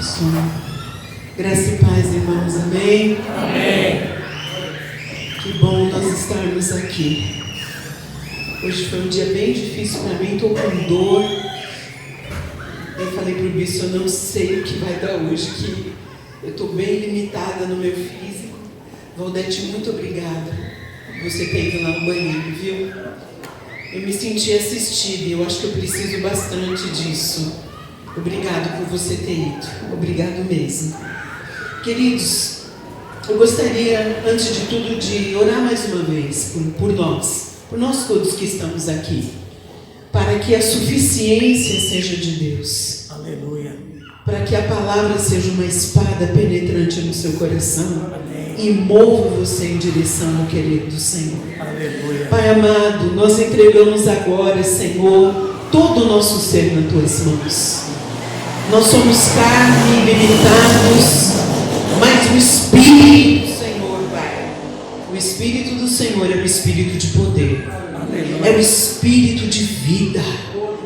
Som. Graça e paz, irmãos, amém? Amém. Que bom nós estarmos aqui. Hoje foi um dia bem difícil para mim, estou com dor. Eu falei para o bispo, eu não sei o que vai dar hoje, que eu estou bem limitada no meu físico. Valdete, muito obrigada por você ter ido lá no banheiro, viu? Eu me senti assistida e eu acho que eu preciso bastante disso. Obrigado por você ter ido. Obrigado mesmo. Queridos, eu gostaria, antes de tudo, de orar mais uma vez por nós todos que estamos aqui, para que a suficiência seja de Deus. Aleluia. Para que a palavra seja uma espada penetrante no seu coração. Amém. E mova você em direção ao querer do Senhor. Aleluia. Pai amado, nós entregamos agora, Senhor, todo o nosso ser nas tuas mãos. Nós somos carne, limitados, mas o Espírito do Senhor, Pai. O Espírito do Senhor é o Espírito de poder. Aleluia. É o Espírito de vida.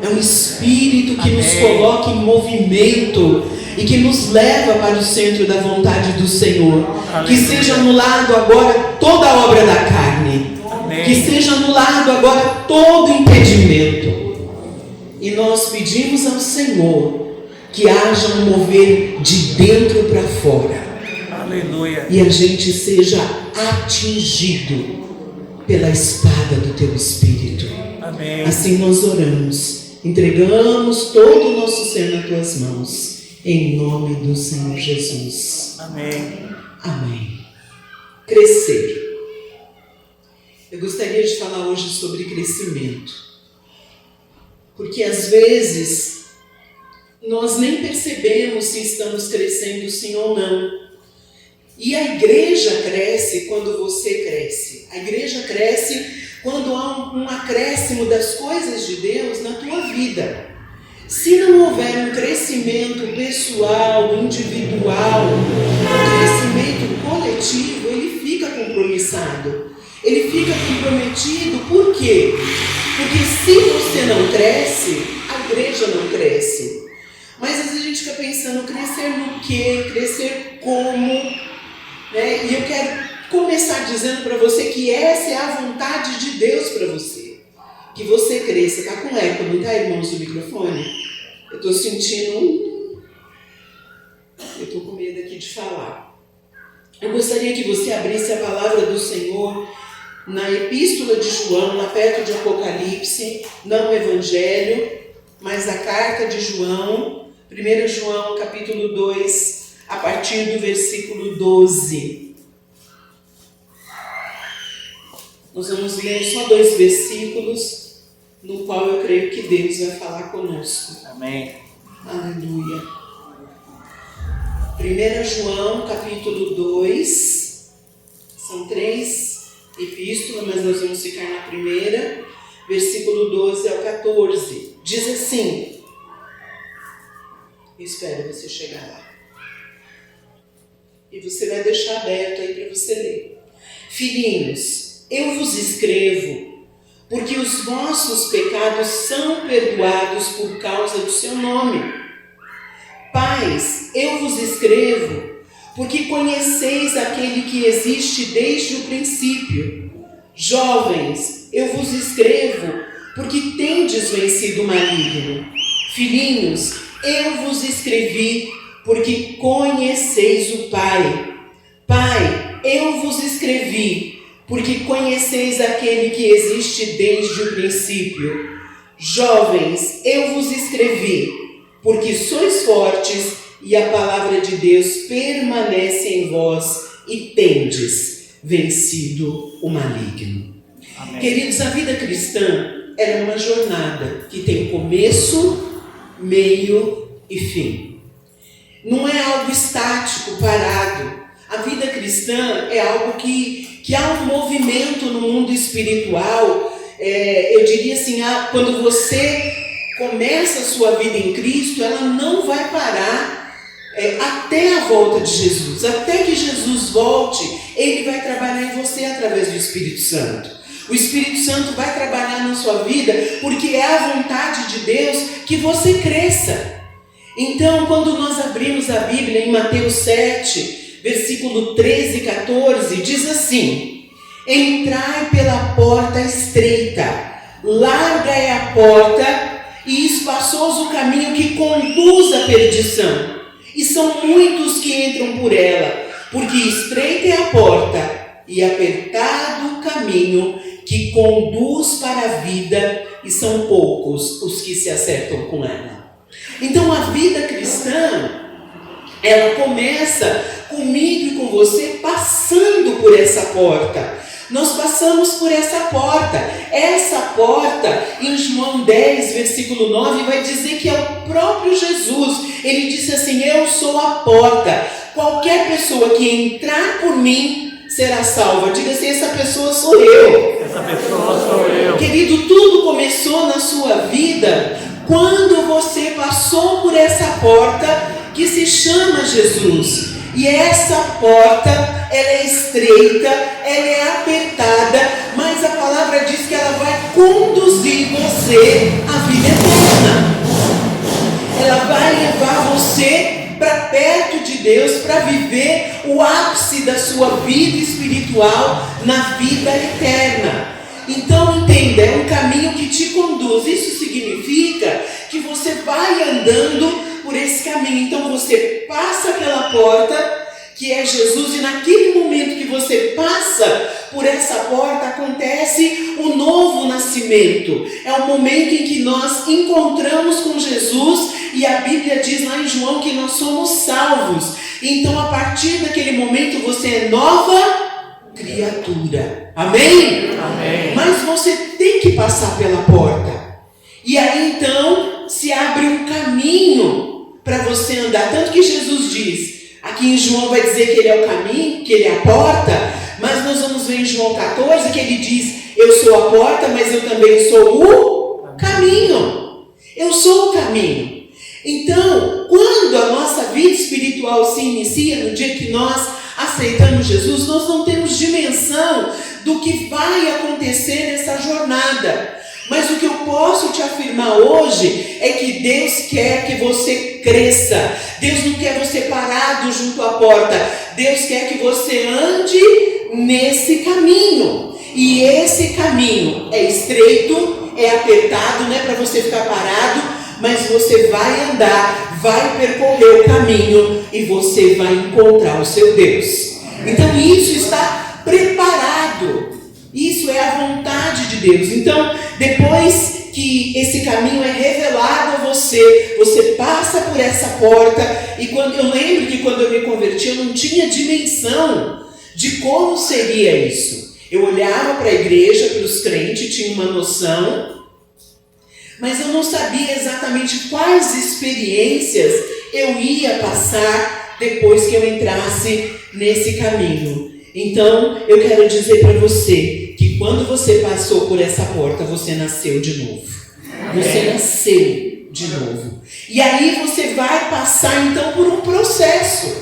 É um Espírito que Amém. nos coloca em movimento e que nos leva para o centro da vontade do Senhor. Aleluia. Que seja anulado agora toda a obra da carne. Amém. Que seja anulado agora todo impedimento. E nós pedimos ao Senhor que haja um mover de dentro para fora. Aleluia. E a gente seja atingido pela espada do teu Espírito. Amém. Assim nós oramos. Entregamos todo o nosso ser nas tuas mãos. Em nome do Senhor Jesus. Amém. Amém. Crescer. Eu gostaria de falar hoje sobre crescimento. Porque às vezes nós nem percebemos se estamos crescendo sim ou não. E a igreja cresce quando você cresce. A igreja cresce quando há um acréscimo das coisas de Deus na tua vida. Se não houver um crescimento pessoal, individual, um crescimento coletivo, ele fica compromissado. Ele fica comprometido, por quê? Porque se você não cresce, a igreja não cresce. Mas às vezes a gente fica pensando, crescer no quê? Crescer como? Né? E eu quero começar dizendo para você que essa é a vontade de Deus para você. Que você cresça. Está com eco, não está, irmãos, do microfone? Eu estou sentindo Eu estou com medo aqui de falar. Eu gostaria que você abrisse a palavra do Senhor na Epístola de João, lá perto de Apocalipse, não o Evangelho, mas a carta de João, 1 João capítulo 2, a partir do versículo 12. Nós vamos ler só 2 versículos, no qual eu creio que Deus vai falar conosco. Amém. Aleluia. 1 João capítulo 2, são 3 epístolas, mas nós vamos ficar na primeira, versículo 12 ao 14. Diz assim, espero você chegar lá. E você vai deixar aberto aí para você ler. Filhinhos, eu vos escrevo, porque os vossos pecados são perdoados por causa do seu nome. Pais, eu vos escrevo, porque conheceis aquele que existe desde o princípio. Jovens, eu vos escrevo, porque tendes vencido o maligno. Filhinhos, eu vos escrevi, porque conheceis o Pai. Pai, eu vos escrevi, porque conheceis aquele que existe desde o princípio. Jovens, eu vos escrevi, porque sois fortes e a palavra de Deus permanece em vós e tendes vencido o maligno. Amém. Queridos, a vida cristã é uma jornada que tem começo, meio e fim. Não é algo estático, parado. A vida cristã é algo que há um movimento no mundo espiritual. Eu diria assim, quando você começa a sua vida em Cristo, ela não vai parar até a volta de Jesus. Até que Jesus volte, Ele vai trabalhar em você através do Espírito Santo. O Espírito Santo vai trabalhar na sua vida porque é a vontade de Deus que você cresça. Então, quando nós abrimos a Bíblia em Mateus 7, versículo 13 e 14, diz assim: entrai pela porta estreita, larga é a porta e espaçoso o caminho que conduz à perdição, e são muitos que entram por ela, porque estreita é a porta e apertado o caminho que conduz para a vida, e são poucos os que se acertam com ela. Então a vida cristã, ela começa comigo e com você passando por essa porta. Nós passamos por essa porta. Essa porta, em João 10, versículo 9, vai dizer que é o próprio Jesus. Ele disse assim: eu sou a porta. Qualquer pessoa que entrar por mim será salva. Diga assim: essa pessoa sou eu. Essa pessoa sou eu. Querido, tudo começou na sua vida quando você passou por essa porta que se chama Jesus. E essa porta, ela é estreita, ela é apertada, mas a palavra diz que ela vai conduzir você à vida eterna. Ela vai levar você para perto de Deus, para viver o ápice da sua vida espiritual na vida eterna. Então entenda, é um caminho que te conduz. Isso significa que você vai andando por esse caminho. Então você passa pela porta, que é Jesus, e naquele momento que você passa por essa porta, acontece o novo nascimento. É o momento em que nós encontramos com Jesus, e a Bíblia diz lá em João que nós somos salvos. Então a partir daquele momento você é nova criatura. Amém? Amém. Mas você tem que passar pela porta. E aí então se abre um caminho para você andar. Tanto que Jesus diz, aqui em João vai dizer que ele é o caminho, que ele é a porta, mas nós vamos ver em João 14 que ele diz: eu sou a porta, mas eu também sou o caminho. Eu sou o caminho. Então, quando a nossa vida espiritual se inicia, no dia que nós aceitamos Jesus, nós não temos dimensão do que vai acontecer nessa jornada. Mas o que eu posso te afirmar hoje é que Deus quer que você cresça. Deus não quer você parado junto à porta. Deus quer que você ande nesse caminho. E esse caminho é estreito, é apertado, não é para você ficar parado, mas você vai andar, vai percorrer o caminho e você vai encontrar o seu Deus. Então isso está preparado. Isso é a vontade de Deus. Então, depois que esse caminho é revelado a você, você passa por essa porta. E eu lembro que quando eu me converti, eu não tinha dimensão de como seria isso. Eu olhava para a igreja, para os crentes, tinha uma noção, mas eu não sabia exatamente quais experiências eu ia passar depois que eu entrasse nesse caminho. Então, eu quero dizer para você que quando você passou por essa porta, você nasceu de novo. Você nasceu de novo. E aí você vai passar então por um processo.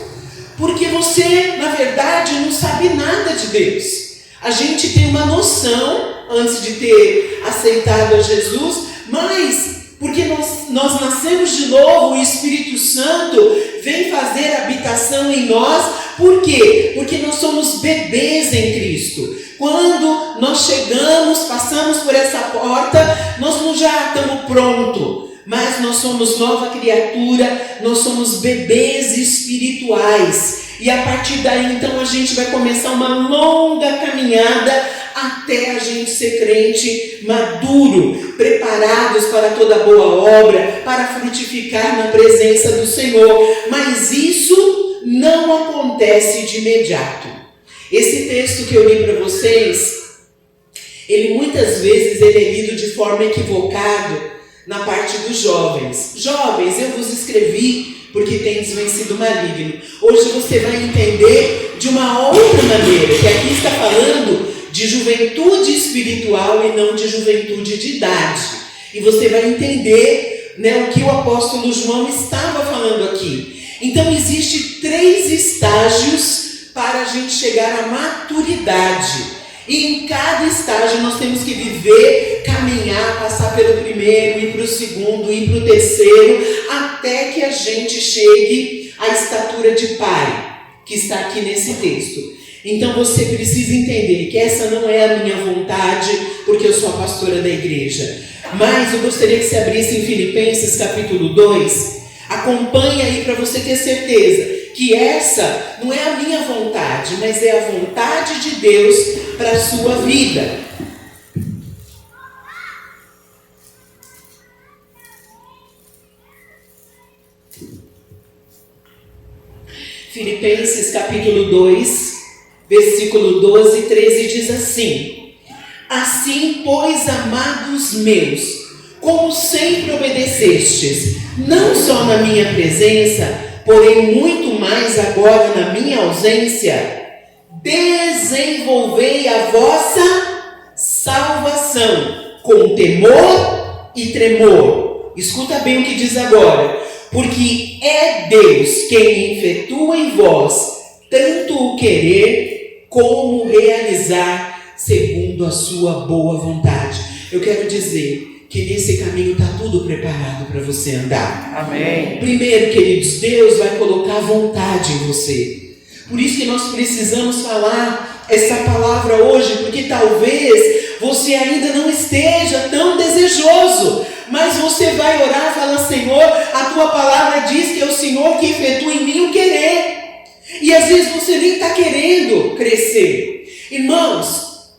Porque você, na verdade, não sabe nada de Deus. A gente tem uma noção, antes de ter aceitado a Jesus, mas porque nós nascemos de novo, o Espírito Santo vem fazer habitação em nós. Por quê? Porque nós somos bebês em Cristo. Quando nós chegamos, passamos por essa porta, nós não já estamos prontos, mas nós somos nova criatura, nós somos bebês espirituais. E a partir daí, então, a gente vai começar uma longa caminhada até a gente ser crente maduro, preparados para toda boa obra, para frutificar na presença do Senhor. Mas isso não acontece de imediato. Esse texto que eu li para vocês, ele muitas vezes ele é lido de forma equivocada na parte dos jovens. Jovens, eu vos escrevi porque tendes vencido o maligno. Hoje você vai entender de uma outra maneira, que aqui está falando de juventude espiritual e não de juventude de idade. E você vai entender, o que o apóstolo João estava falando aqui. Então, existe 3 estágios para a gente chegar à maturidade. E em cada estágio nós temos que viver, caminhar, passar pelo primeiro, ir para o segundo, ir para o terceiro, até até que a gente chegue à estatura de pai, que está aqui nesse texto. Então você precisa entender que essa não é a minha vontade, porque eu sou a pastora da igreja. Mas eu gostaria que você abrisse em Filipenses capítulo 2. Acompanhe aí para você ter certeza que essa não é a minha vontade, mas é a vontade de Deus para a sua vida. Filipenses capítulo 2, versículo 12 e 13 diz assim: assim, pois, amados meus, como sempre obedecestes, não só na minha presença, porém muito mais agora na minha ausência, desenvolvei a vossa salvação com temor e tremor. Escuta bem o que diz agora. Porque é Deus quem efetua em vós tanto o querer como realizar segundo a sua boa vontade. Eu quero dizer que nesse caminho está tudo preparado para você andar. Amém. Primeiro, queridos, Deus vai colocar vontade em você. Por isso que nós precisamos falar essa palavra hoje, porque talvez você ainda não esteja tão desejoso, mas você vai orar e falar: Senhor, a tua palavra diz que é o Senhor que efetua em mim o querer. E às vezes você nem está querendo crescer. Irmãos,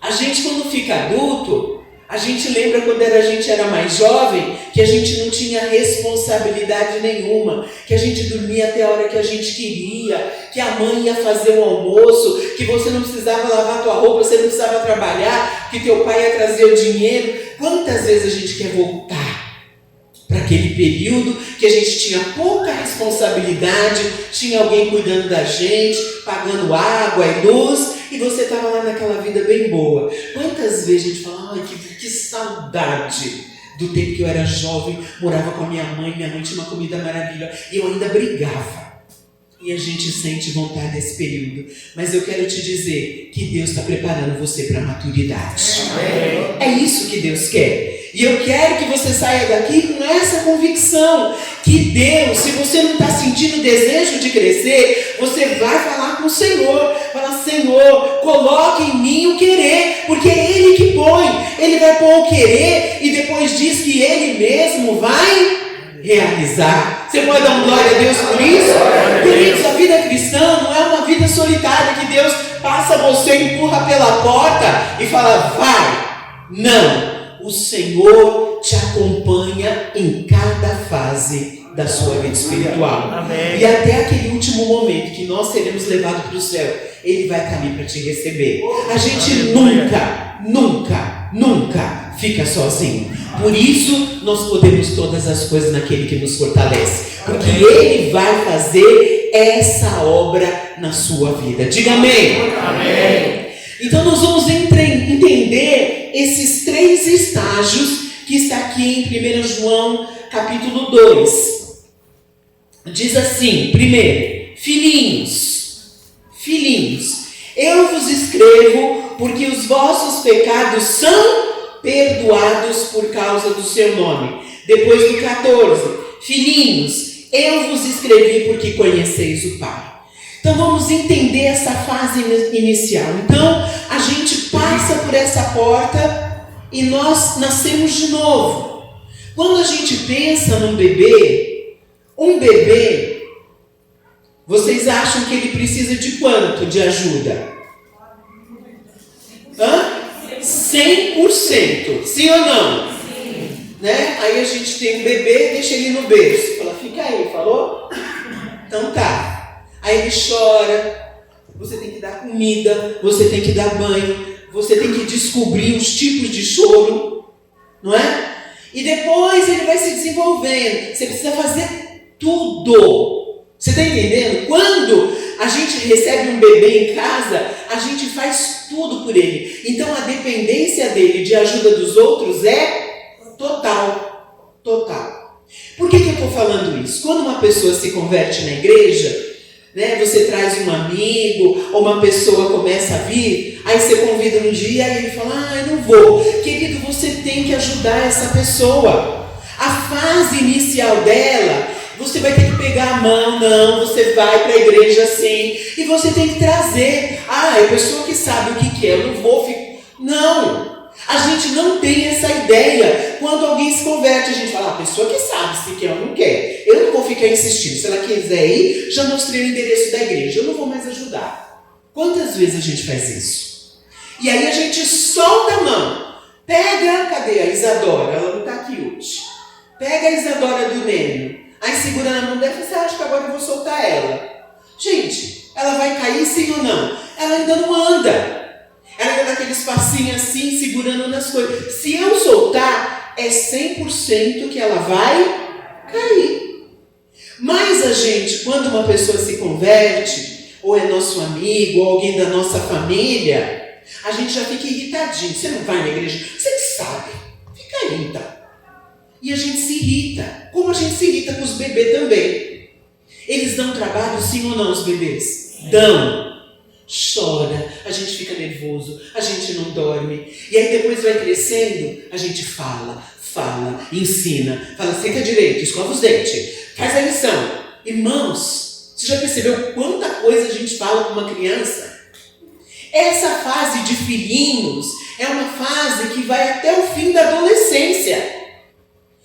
a gente quando fica adulto, a gente lembra quando a gente era mais jovem, que a gente não tinha responsabilidade nenhuma, que a gente dormia até a hora que a gente queria, que a mãe ia fazer o almoço, que você não precisava lavar a tua roupa, você não precisava trabalhar, que teu pai ia trazer o dinheiro. Quantas vezes a gente quer voltar para aquele período que a gente tinha pouca responsabilidade, tinha alguém cuidando da gente, pagando água e luz, e você estava lá naquela vida bem boa. Quantas vezes a gente fala: ai, que saudade do tempo que eu era jovem, morava com a minha mãe tinha uma comida maravilhosa, e eu ainda brigava. E a gente sente vontade desse período. Mas eu quero te dizer que Deus está preparando você para a maturidade. É isso que Deus quer. E eu quero que você saia daqui com essa convicção que Deus, se você não está sentindo desejo de crescer, você vai falar com o Senhor. Fala: Senhor, coloque em mim o querer, porque é Ele que põe. Ele vai pôr o querer e depois diz que Ele mesmo vai realizar. Você pode dar glória a Deus por isso? Queridos, a vida cristã não é uma vida solitária que Deus passa você, empurra pela porta e fala: vai. Não. O Senhor te acompanha em cada fase da sua vida espiritual. Amém. E até aquele último momento que nós seremos levados para o céu, Ele vai estar ali para te receber. A gente nunca fica sozinho. Por isso nós podemos todas as coisas naquele que nos fortalece, porque Ele vai fazer essa obra na sua vida. Diga amém. Amém. Então nós vamos entender esses 3 estágios que está aqui em 1 João capítulo 2. Diz assim: primeiro, filhinhos, eu vos escrevo porque os vossos pecados são perdoados por causa do seu nome. Depois do 14, filhinhos, eu vos escrevi porque conheceis o Pai. Então vamos entender essa fase inicial. Então a gente passa por essa porta e nós nascemos de novo. Quando a gente pensa num bebê, vocês acham que ele precisa de quanto de ajuda? 100%, sim ou não? Sim. Né? Aí a gente tem um bebê, deixa ele no berço. Fala: fica aí, falou? Então tá. Aí ele chora, você tem que dar comida, você tem que dar banho, você tem que descobrir os tipos de choro, não é? E depois ele vai se desenvolvendo, você precisa fazer tudo. Você está entendendo? Quando a gente recebe um bebê em casa, a gente faz tudo por ele. Então a dependência dele de ajuda dos outros é total. Por que eu estou falando isso? Quando uma pessoa se converte na igreja, né, você traz um amigo ou uma pessoa começa a vir, aí você convida um dia e ele fala: eu não vou. Querido, você tem que ajudar essa pessoa. A fase inicial dela, você vai ter que pegar a mão, não, você vai para a igreja assim, e você tem que trazer. Ah, é a pessoa que sabe o que quer, eu não vou ficar. Não, a gente não tem essa ideia. Quando alguém se converte, a gente fala, a pessoa que sabe se quer ou não quer. Eu não vou ficar insistindo, se ela quiser ir, já mostrei o endereço da igreja, eu não vou mais ajudar. Quantas vezes a gente faz isso? E aí a gente solta a mão. Pega, cadê a Isadora? Ela não está aqui hoje. Pega a Isadora do Nêmio. Aí segura na mão dela e fala, você acha que agora eu vou soltar ela? Gente, ela vai cair sim ou não? Ela ainda não anda. Ela ainda dá aquele espacinho assim, segurando nas coisas. Se eu soltar, é 100% que ela vai cair. Mas a gente, quando uma pessoa se converte, ou é nosso amigo, ou alguém da nossa família, a gente já fica irritadinho. Você não vai na igreja? Você que sabe. Fica aí, então. E a gente se irrita. Como a gente se irrita com os bebês também. Eles dão trabalho, sim ou não, os bebês? Dão. Chora, a gente fica nervoso, a gente não dorme. E aí depois vai crescendo, a gente fala, ensina. Fala, senta direito, escova os dentes, faz a lição. Irmãos, você já percebeu quanta coisa a gente fala com uma criança? Essa fase de filhinhos é uma fase que vai até o fim da adolescência.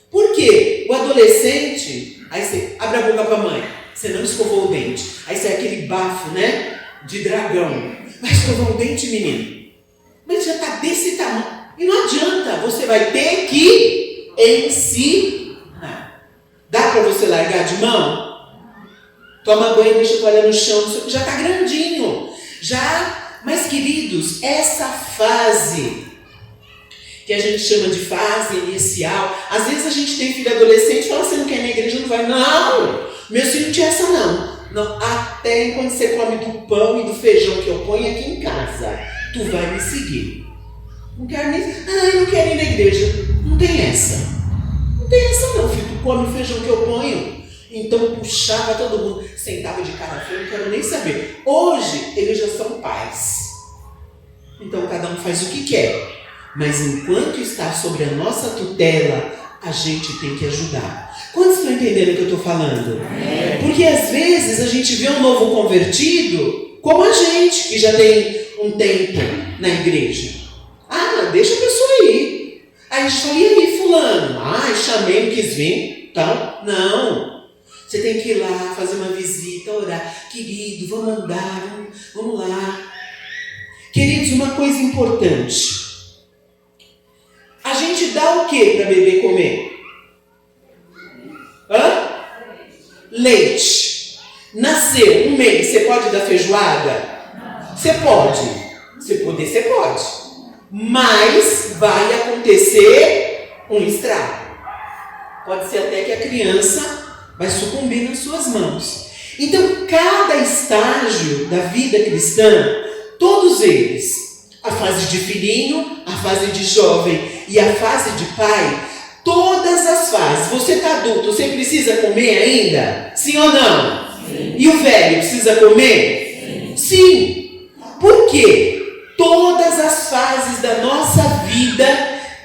Por quê? O adolescente, aí você abre a boca para a mãe, você não escovou o dente, aí sai aquele bafo, né? De dragão. Vai escovar o dente, menino. Mas já está desse tamanho. E não adianta, você vai ter que ensinar. Dá para você largar de mão? Toma banho, deixa a toalha no chão, já está grandinho. Mas queridos, essa fase que a gente chama de fase inicial, às vezes a gente tem filho adolescente e fala, você não quer ir na igreja, não vai. Não, meu filho não tinha essa não. Não, até enquanto você come do pão e do feijão que eu ponho aqui em casa, tu vai me seguir. Não quero nem... eu não quero ir na igreja. Não tem essa. Não tem essa não, filho. Tu come o feijão que eu ponho. Então puxava todo mundo. Sentava de cara feia, não quero nem saber. Hoje, eles já são pais. Então cada um faz o que quer. Mas enquanto está sobre a nossa tutela, a gente tem que ajudar. Quantos estão entendendo o que eu estou falando? Porque às vezes a gente vê um novo convertido, como a gente, que já tem um tempo na igreja. Deixa a pessoa ir. Aí a gente fala, e aí fulano? Chamei, não quis vir. Então, não. Você tem que ir lá, fazer uma visita, orar. Querido, vamos andar, vamos lá. Queridos, uma coisa importante. A gente dá o que para bebê comer? Leite. Nasceu um mês, você pode dar feijoada? Você pode. Se poder, você pode. Mas vai acontecer um estrago. Pode ser até que a criança vai sucumbir nas suas mãos. Então, cada estágio da vida cristã, todos eles, a fase de filhinho, a fase de jovem e a fase de pai, todas as fases. Você está adulto, você precisa comer ainda? Sim ou não? Sim. E o velho precisa comer? Sim. Sim. Por quê? Todas as fases da nossa vida,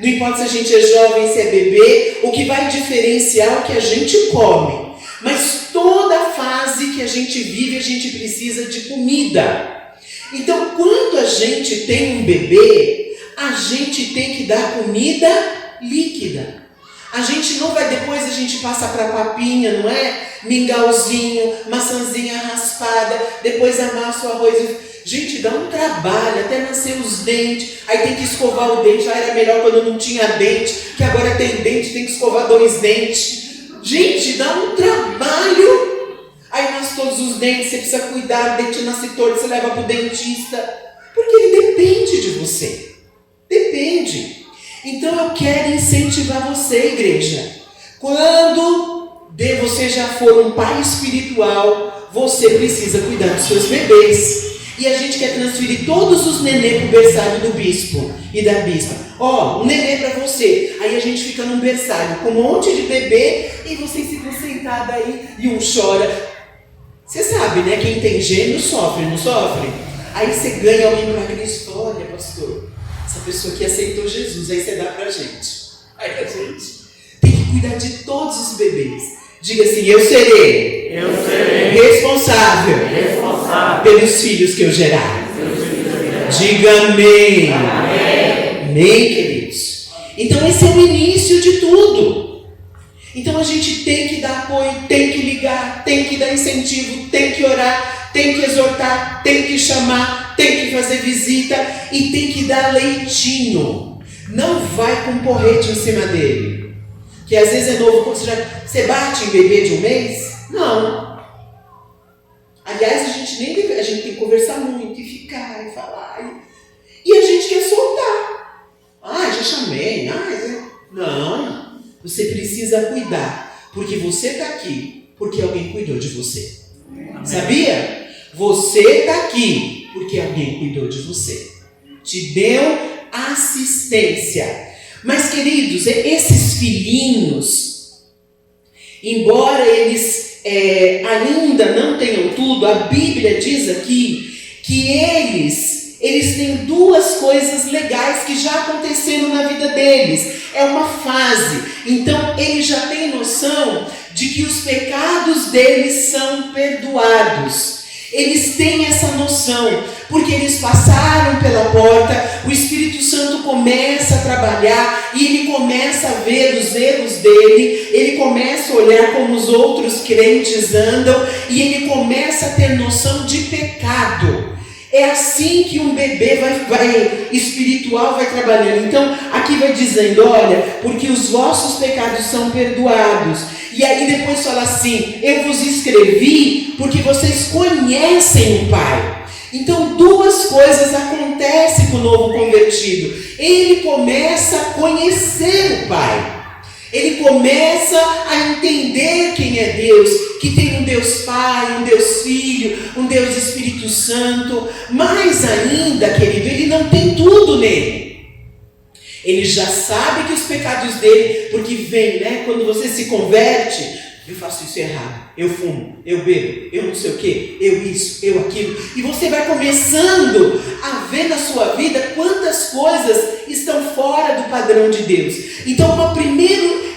não importa se a gente é jovem, se é bebê, o que vai diferenciar é o que a gente come. Mas toda fase que a gente vive, a gente precisa de comida. Então, quando a gente tem um bebê, a gente tem que dar comida líquida. A gente não vai, depois a gente passa para papinha, não é? Mingauzinho, maçãzinha raspada, depois amassa o arroz. Gente, dá um trabalho até nascer os dentes, aí tem que escovar o dente. Era melhor quando não tinha dente, que agora tem dente, tem que escovar 2 dentes. Gente, dá um trabalho. Aí nasce todos os dentes, você precisa cuidar, o dente nasce torto, você leva para o dentista. Porque ele depende de você. Depende. Então eu quero incentivar você, igreja. Quando você já for um pai espiritual, você precisa cuidar dos seus bebês. E a gente quer transferir todos os nenê para o berçário do bispo e da bispa. Um nenê para você. Aí a gente fica num berçário com um monte de bebê e vocês ficam sentados aí e um chora. Você sabe, né? Quem tem gêmeo sofre, não sofre? Aí você ganha alguém para Cristo. Olha, pastor, essa pessoa aqui aceitou Jesus. Aí você dá pra gente. Aí a gente tem que cuidar de todos os bebês. Diga assim: eu serei responsável pelos filhos que eu gerar. Diga amém. Amém, queridos. Então esse é o início de tudo. Então a gente tem que dar apoio, tem que ligar, tem que dar incentivo, tem que orar, tem que exortar, tem que chamar, tem que fazer visita e tem que dar leitinho. Não vai com porrete em cima dele. Que às vezes é novo, você bate em bebê de 1 mês? Não. Aliás, a gente tem que conversar muito e ficar e falar. E a gente quer soltar. Já chamei. Não. Você precisa cuidar. Porque você está aqui porque alguém cuidou de você. Amém. Sabia? Você está aqui porque alguém cuidou de você. Te deu assistência. Mas, queridos, esses filhinhos, embora eles ainda não tenham tudo, a Bíblia diz aqui que eles têm 2 coisas legais que já aconteceram na vida deles. É uma fase. Então, eles já têm noção de que os pecados deles são perdoados. Eles têm essa noção, porque eles passaram pela porta, o Espírito Santo começa a trabalhar e ele começa a ver os erros dele, ele começa a olhar como os outros crentes andam e ele começa a ter noção de pecado. É assim que um bebê espiritual vai trabalhando. Então, aqui vai dizendo, olha, porque os vossos pecados são perdoados. E aí depois fala assim, eu vos escrevi porque vocês conhecem o Pai. Então, 2 coisas acontecem com o novo convertido. Ele começa a conhecer o Pai. Ele começa a entender quem é Deus, que tem um Deus Pai, um Deus Filho, um Deus Espírito Santo. Mais ainda, querido, ele não tem tudo nele. Ele já sabe que os pecados dele, porque vem, quando você se converte, eu faço isso errado, eu fumo, eu bebo, eu não sei o que, eu isso, eu aquilo. E você vai começando a ver na sua vida quantas coisas estão fora do padrão de Deus. Então,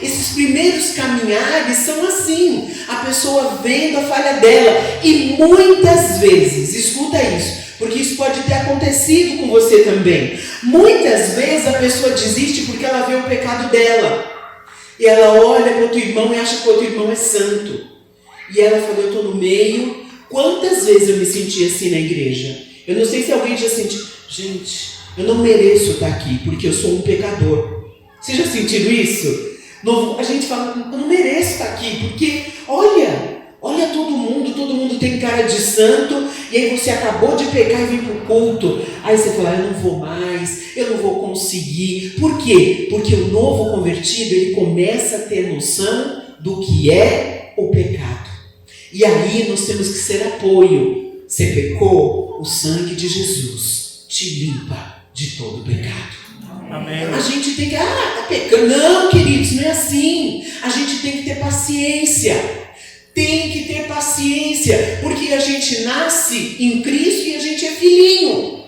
esses primeiros caminhares são assim, a pessoa vendo a falha dela. E muitas vezes, escuta isso, porque isso pode ter acontecido com você também. Muitas vezes a pessoa desiste porque ela vê o pecado dela. E ela olha para o outro irmão e acha que o outro irmão é santo. E ela fala, eu estou no meio. Quantas vezes eu me senti assim na igreja? Eu não sei se alguém já sentiu. Gente, eu não mereço estar aqui porque eu sou um pecador. Vocês já sentiram isso? A gente fala, eu não mereço estar aqui porque, olha todo mundo tem cara de santo, e aí você acabou de pecar e vem para o culto, aí você fala, eu não vou mais, eu não vou conseguir. Por quê? Porque o novo convertido, ele começa a ter noção do que é o pecado, e aí nós temos que ser apoio. Você pecou, o sangue de Jesus te limpa de todo pecado. Amém. A gente tem que, tá pecando. Não, queridos, não é assim. A gente tem que ter paciência. Tem que ter paciência, porque a gente nasce em Cristo e a gente é filhinho.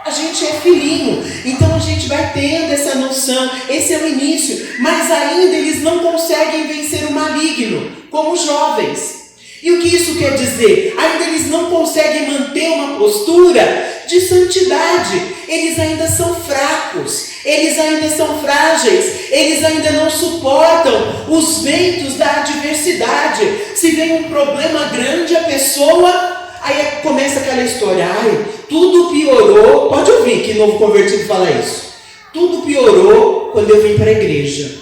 A gente é filhinho. Então a gente vai tendo essa noção. Esse é o início. Mas ainda eles não conseguem vencer o maligno, como jovens. E o que isso quer dizer? Ainda eles não conseguem manter uma postura de santidade. Eles ainda são fracos. Eles ainda são frágeis, eles ainda não suportam os ventos da adversidade. Se vem um problema grande, a pessoa, aí começa aquela história, tudo piorou. Pode ouvir que novo convertido fala isso. Tudo piorou quando eu vim para a igreja.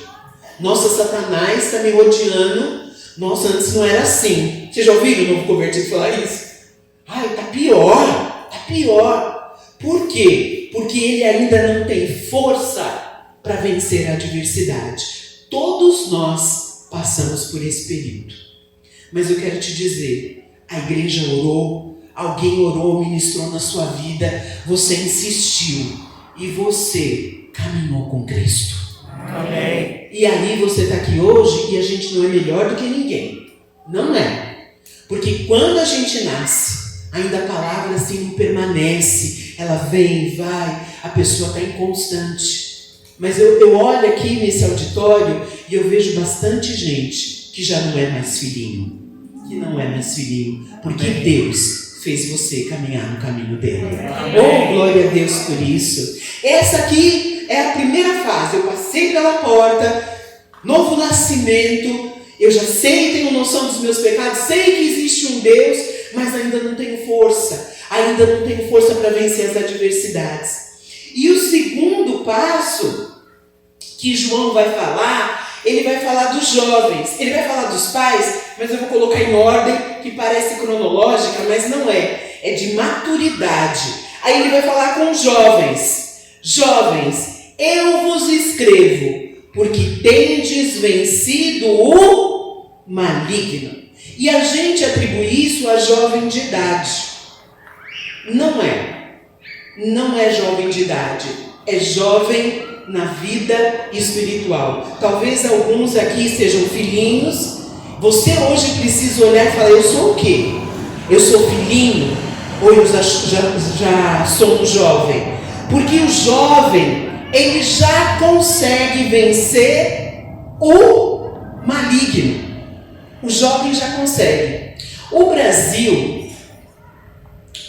Nossa, Satanás está me odiando. Nossa, antes não era assim. Vocês já ouviram o novo convertido falar isso? Tá pior. Por quê? Porque ele ainda não tem força para vencer a adversidade. Todos nós passamos por esse período. Mas eu quero te dizer, a igreja orou, alguém orou, ministrou na sua vida, você insistiu e você caminhou com Cristo. Amém. E aí você está aqui hoje e a gente não é melhor do que ninguém. Não é. Porque quando a gente nasce, ainda a palavra assim não permanece, ela vem e vai, a pessoa está inconstante. Mas eu olho aqui nesse auditório E eu vejo bastante gente que já não é mais filhinho. Que não é mais filhinho. Porque Deus fez você caminhar no caminho dele. Oh, glória a Deus por isso. Essa aqui é a primeira fase. Eu passei pela porta, novo nascimento. Eu já sei, tenho noção dos meus pecados, sei que existe um Deus, mas ainda não tenho força. Ainda não tenho força para vencer as adversidades. E o segundo passo que João vai falar, ele vai falar dos jovens, ele vai falar dos pais, mas eu vou colocar em ordem que parece cronológica, mas não é. É de maturidade. Aí ele vai falar com os jovens. Jovens, eu vos escrevo, porque tendes vencido o maligno. E a gente atribui isso a jovem de idade. Não é jovem de idade, é jovem na vida espiritual. Talvez alguns aqui sejam filhinhos. Você hoje precisa olhar e falar, eu sou o quê? Eu sou filhinho? Ou eu já sou um jovem? Porque o jovem, ele já consegue vencer o maligno. O jovem já consegue. O Brasil,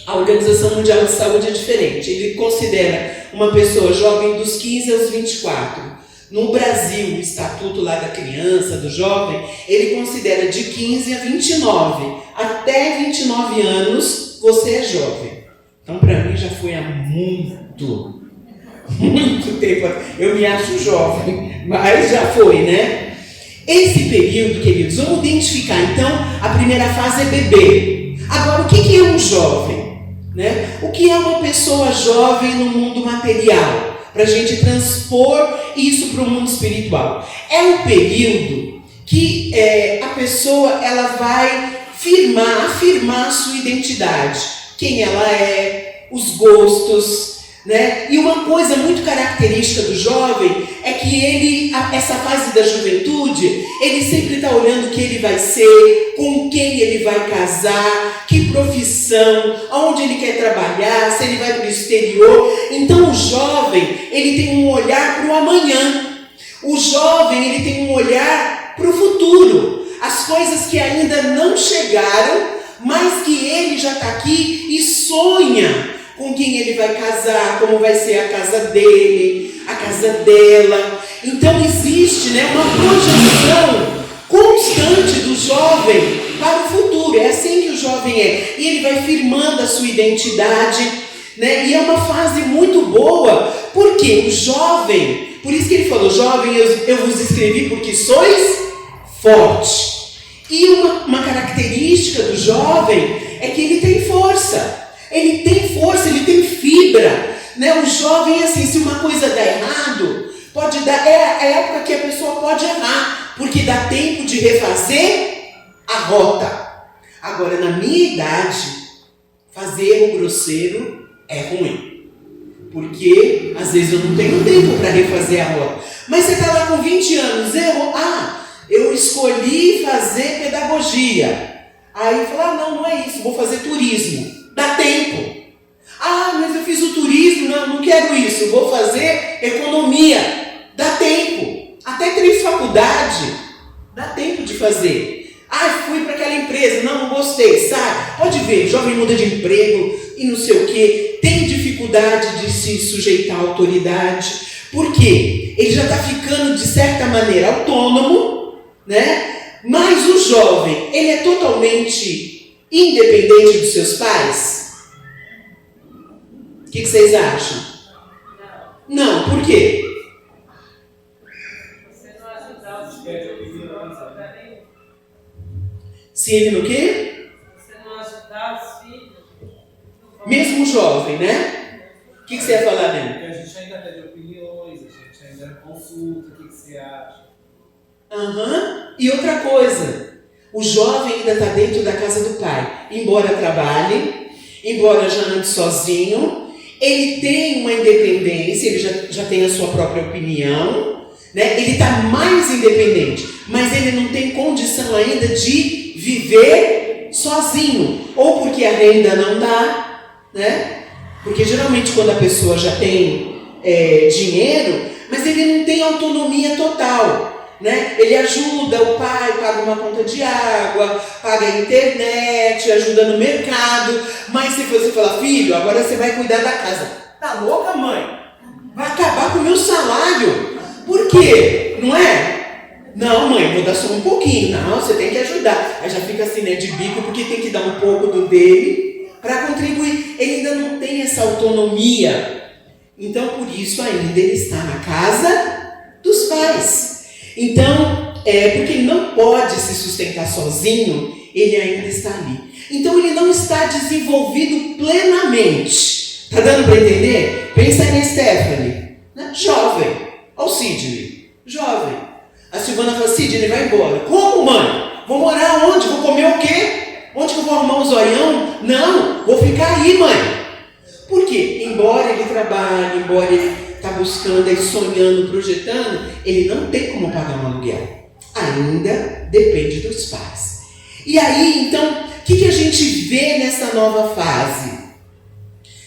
a Organização Mundial de Saúde é diferente. Ele considera uma pessoa jovem dos 15 aos 24. No Brasil, o estatuto lá da criança, do jovem, ele considera de 15 a 29. Até 29 anos, você é jovem. Então, para mim, já foi há muito tempo. Eu me acho jovem, mas já foi, né? Esse período, queridos, vamos identificar. Então, a primeira fase é bebê. Agora, o que é um jovem? Né? O que é uma pessoa jovem no mundo material? Para a gente transpor isso para o mundo espiritual. É um período que a pessoa ela vai afirmar a sua identidade. Quem ela é, os gostos, né? E uma coisa muito característica do jovem é que ele, essa fase da juventude, ele sempre está olhando o que ele vai ser, com quem ele vai casar, que profissão, aonde ele quer trabalhar, se ele vai para o exterior. Então o jovem, ele tem um olhar para o amanhã. O jovem, ele tem um olhar para o futuro. As coisas que ainda não chegaram, mas que ele já está aqui e sonha com quem ele vai casar, como vai ser a casa dele, a casa dela. Então existe, né, uma projeção constante do jovem para o futuro. É assim que o jovem é. E ele vai firmando a sua identidade, né? E é uma fase muito boa, porque o jovem, por isso que ele falou, jovem, eu vos escrevi porque sois fortes. E uma característica do jovem é que ele tem força. Ele tem força, ele tem fibra, né? O jovem, assim, se uma coisa dá errado, pode dar, é a época que a pessoa pode errar, porque dá tempo de refazer a rota. Agora, na minha idade, fazer erro grosseiro é ruim, porque às vezes eu não tenho tempo para refazer a rota. Mas você está lá com 20 anos, errou, eu escolhi fazer pedagogia. Aí fala, não é isso, vou fazer turismo. Dá tempo. Mas eu fiz o turismo, não quero isso, vou fazer economia. Dá tempo. Até 3 faculdades, dá tempo de fazer. Fui para aquela empresa, não gostei, sai. Pode ver, jovem muda de emprego e não sei o quê, tem dificuldade de se sujeitar à autoridade. Por quê? Ele já está ficando, de certa maneira, autônomo, né? Mas o jovem, ele é totalmente independente dos seus pais? O que vocês acham? Não, por quê? Você não ajudar os filhos. Se ele no quê? Você não ajudar os filhos. Mesmo jovem, né? O que você ia falar, né? Porque a gente ainda pede opiniões, a gente ainda consulta, o que você acha? E outra coisa, o jovem ainda está dentro da casa do pai. Embora trabalhe, embora já ande sozinho, ele tem uma independência, ele já tem a sua própria opinião, né? Ele está mais independente, mas ele não tem condição ainda de viver sozinho. Ou porque a renda não dá, né? Porque geralmente quando a pessoa já tem dinheiro, mas ele não tem autonomia total. né? Ele ajuda o pai, paga uma conta de água, paga a internet, ajuda no mercado. Mas se você falar, filho, agora você vai cuidar da casa. Tá louca, mãe? Vai acabar com o meu salário. Por quê? Não é? Não, mãe, vou dar só um pouquinho. Não, você tem que ajudar. Aí já fica assim, né, de bico, porque tem que dar um pouco do dele para contribuir. Ele ainda não tem essa autonomia. Então, por isso ainda ele está na casa dos pais. Então, porque ele não pode se sustentar sozinho, ele ainda está ali. Então, ele não está desenvolvido plenamente. Está dando para entender? Pensa aí na Stephanie, né? Jovem. Olha o Sidney, jovem. A Silvana fala, Sidney, vai embora. Como, mãe? Vou morar onde? Vou comer o quê? Onde que eu vou arrumar um zoião? Não, vou ficar aí, mãe. Por quê? Embora ele trabalhe, embora ele está buscando, aí sonhando, projetando, ele não tem como pagar um aluguel. Ainda depende dos pais. E aí, então, o que a gente vê nessa nova fase?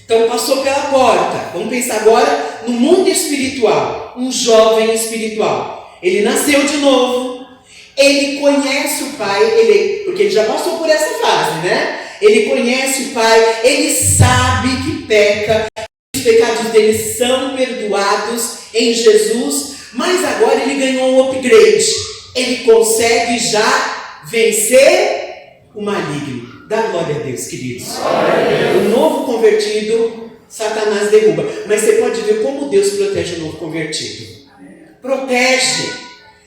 Então, passou pela porta. Vamos pensar agora no mundo espiritual. Um jovem espiritual. Ele nasceu de novo. Ele conhece o pai. Porque ele já passou por essa fase, né? Ele conhece o pai. Ele sabe que peca. Os pecados dele são perdoados em Jesus. Mas agora ele ganhou um upgrade. Ele consegue já vencer o maligno. Dá glória a Deus, queridos. O novo convertido, Satanás derruba. Mas você pode ver como Deus protege o novo convertido. Protege.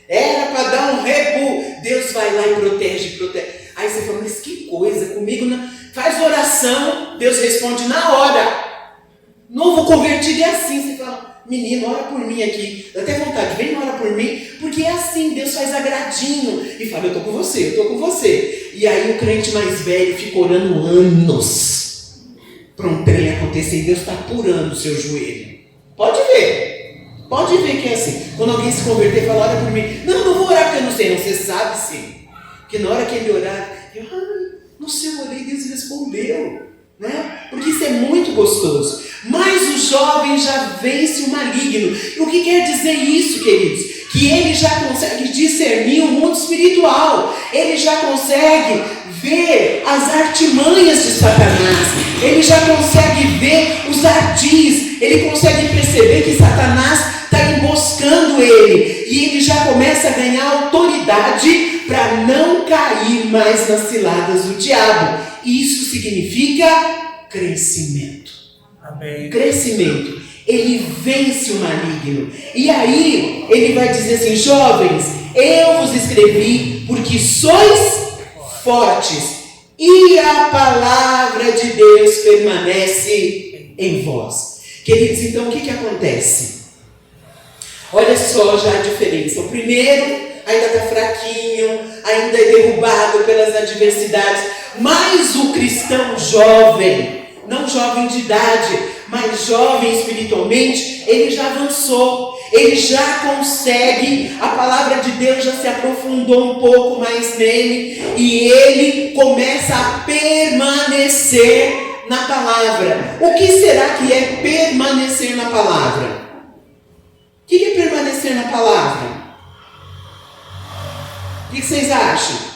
Era para dar um rebu. Deus vai lá e protege. Aí você fala, mas que coisa, comigo não. Faz oração, Deus responde na hora. Novo convertido é assim. Você fala, menino, ora por mim aqui. Dá até vontade, vem orar por mim. Porque é assim, Deus faz agradinho. E fala, eu estou com você. E aí o crente mais velho fica orando anos para um trem acontecer. E Deus está apurando o seu joelho. Pode ver que é assim. Quando alguém se converter, fala, ora por mim. Não vou orar porque eu não sei. Não, você sabe sim. Porque na hora que ele orar, no seu orei, Deus respondeu. Né? Porque isso é muito gostoso. Mas o jovem já vence o maligno. O que quer dizer isso, queridos? Que ele já consegue discernir o mundo espiritual. Ele já consegue ver as artimanhas de Satanás. Ele já consegue ver os ardis. Ele consegue perceber que Satanás está emboscando ele. E ele já começa a ganhar autoridade para não cair mais nas ciladas do diabo. Isso significa crescimento. Amém. Crescimento. Ele vence o maligno. E aí, ele vai dizer assim, jovens, eu vos escrevi porque sois fortes e a palavra de Deus permanece em vós. Queridos, então o que acontece? Olha só já a diferença. O primeiro ainda está fraquinho, ainda é derrubado pelas adversidades. Mas o cristão jovem, não jovem de idade, mas jovem espiritualmente, ele já avançou, ele já consegue, a palavra de Deus já se aprofundou um pouco mais nele, e ele começa a permanecer na palavra. O que será que é permanecer na palavra? O que é permanecer na palavra? O que vocês acham?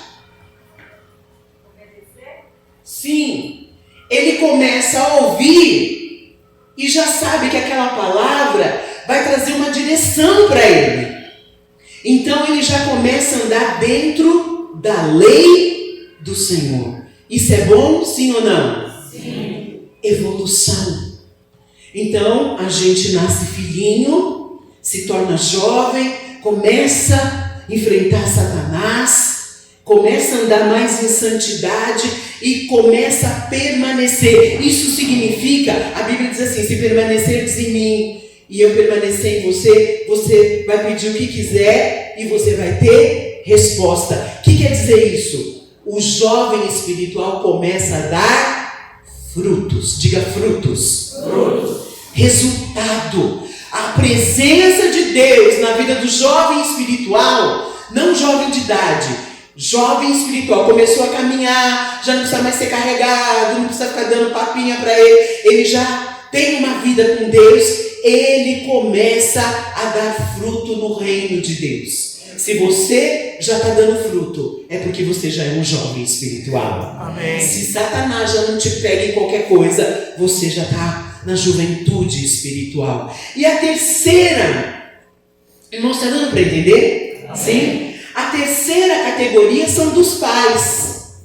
Sim, ele começa a ouvir e já sabe que aquela palavra vai trazer uma direção para ele. Então ele já começa a andar dentro da lei do Senhor. Isso é bom, sim ou não? Sim. Evolução. Então a gente nasce filhinho, se torna jovem, começa a enfrentar Satanás, começa a andar mais em santidade e começa a permanecer. Isso significa, a Bíblia diz assim, se permanecerdes em mim e eu permanecer em você, você vai pedir o que quiser e você vai ter resposta. O que quer dizer isso? O jovem espiritual começa a dar frutos. Diga frutos. Frutos. Resultado. A presença de Deus na vida do jovem espiritual, não jovem de idade, jovem espiritual, começou a caminhar, já não precisa mais ser carregado, não precisa ficar dando papinha para ele já tem uma vida com Deus, ele começa a dar fruto no reino de Deus. se você já está dando fruto, é porque você já é um jovem espiritual. Amém. Se Satanás já não te pega em qualquer coisa, você já está na juventude espiritual. E a terceira, irmão, está dando para entender? Amém. Sim? A terceira categoria são dos pais.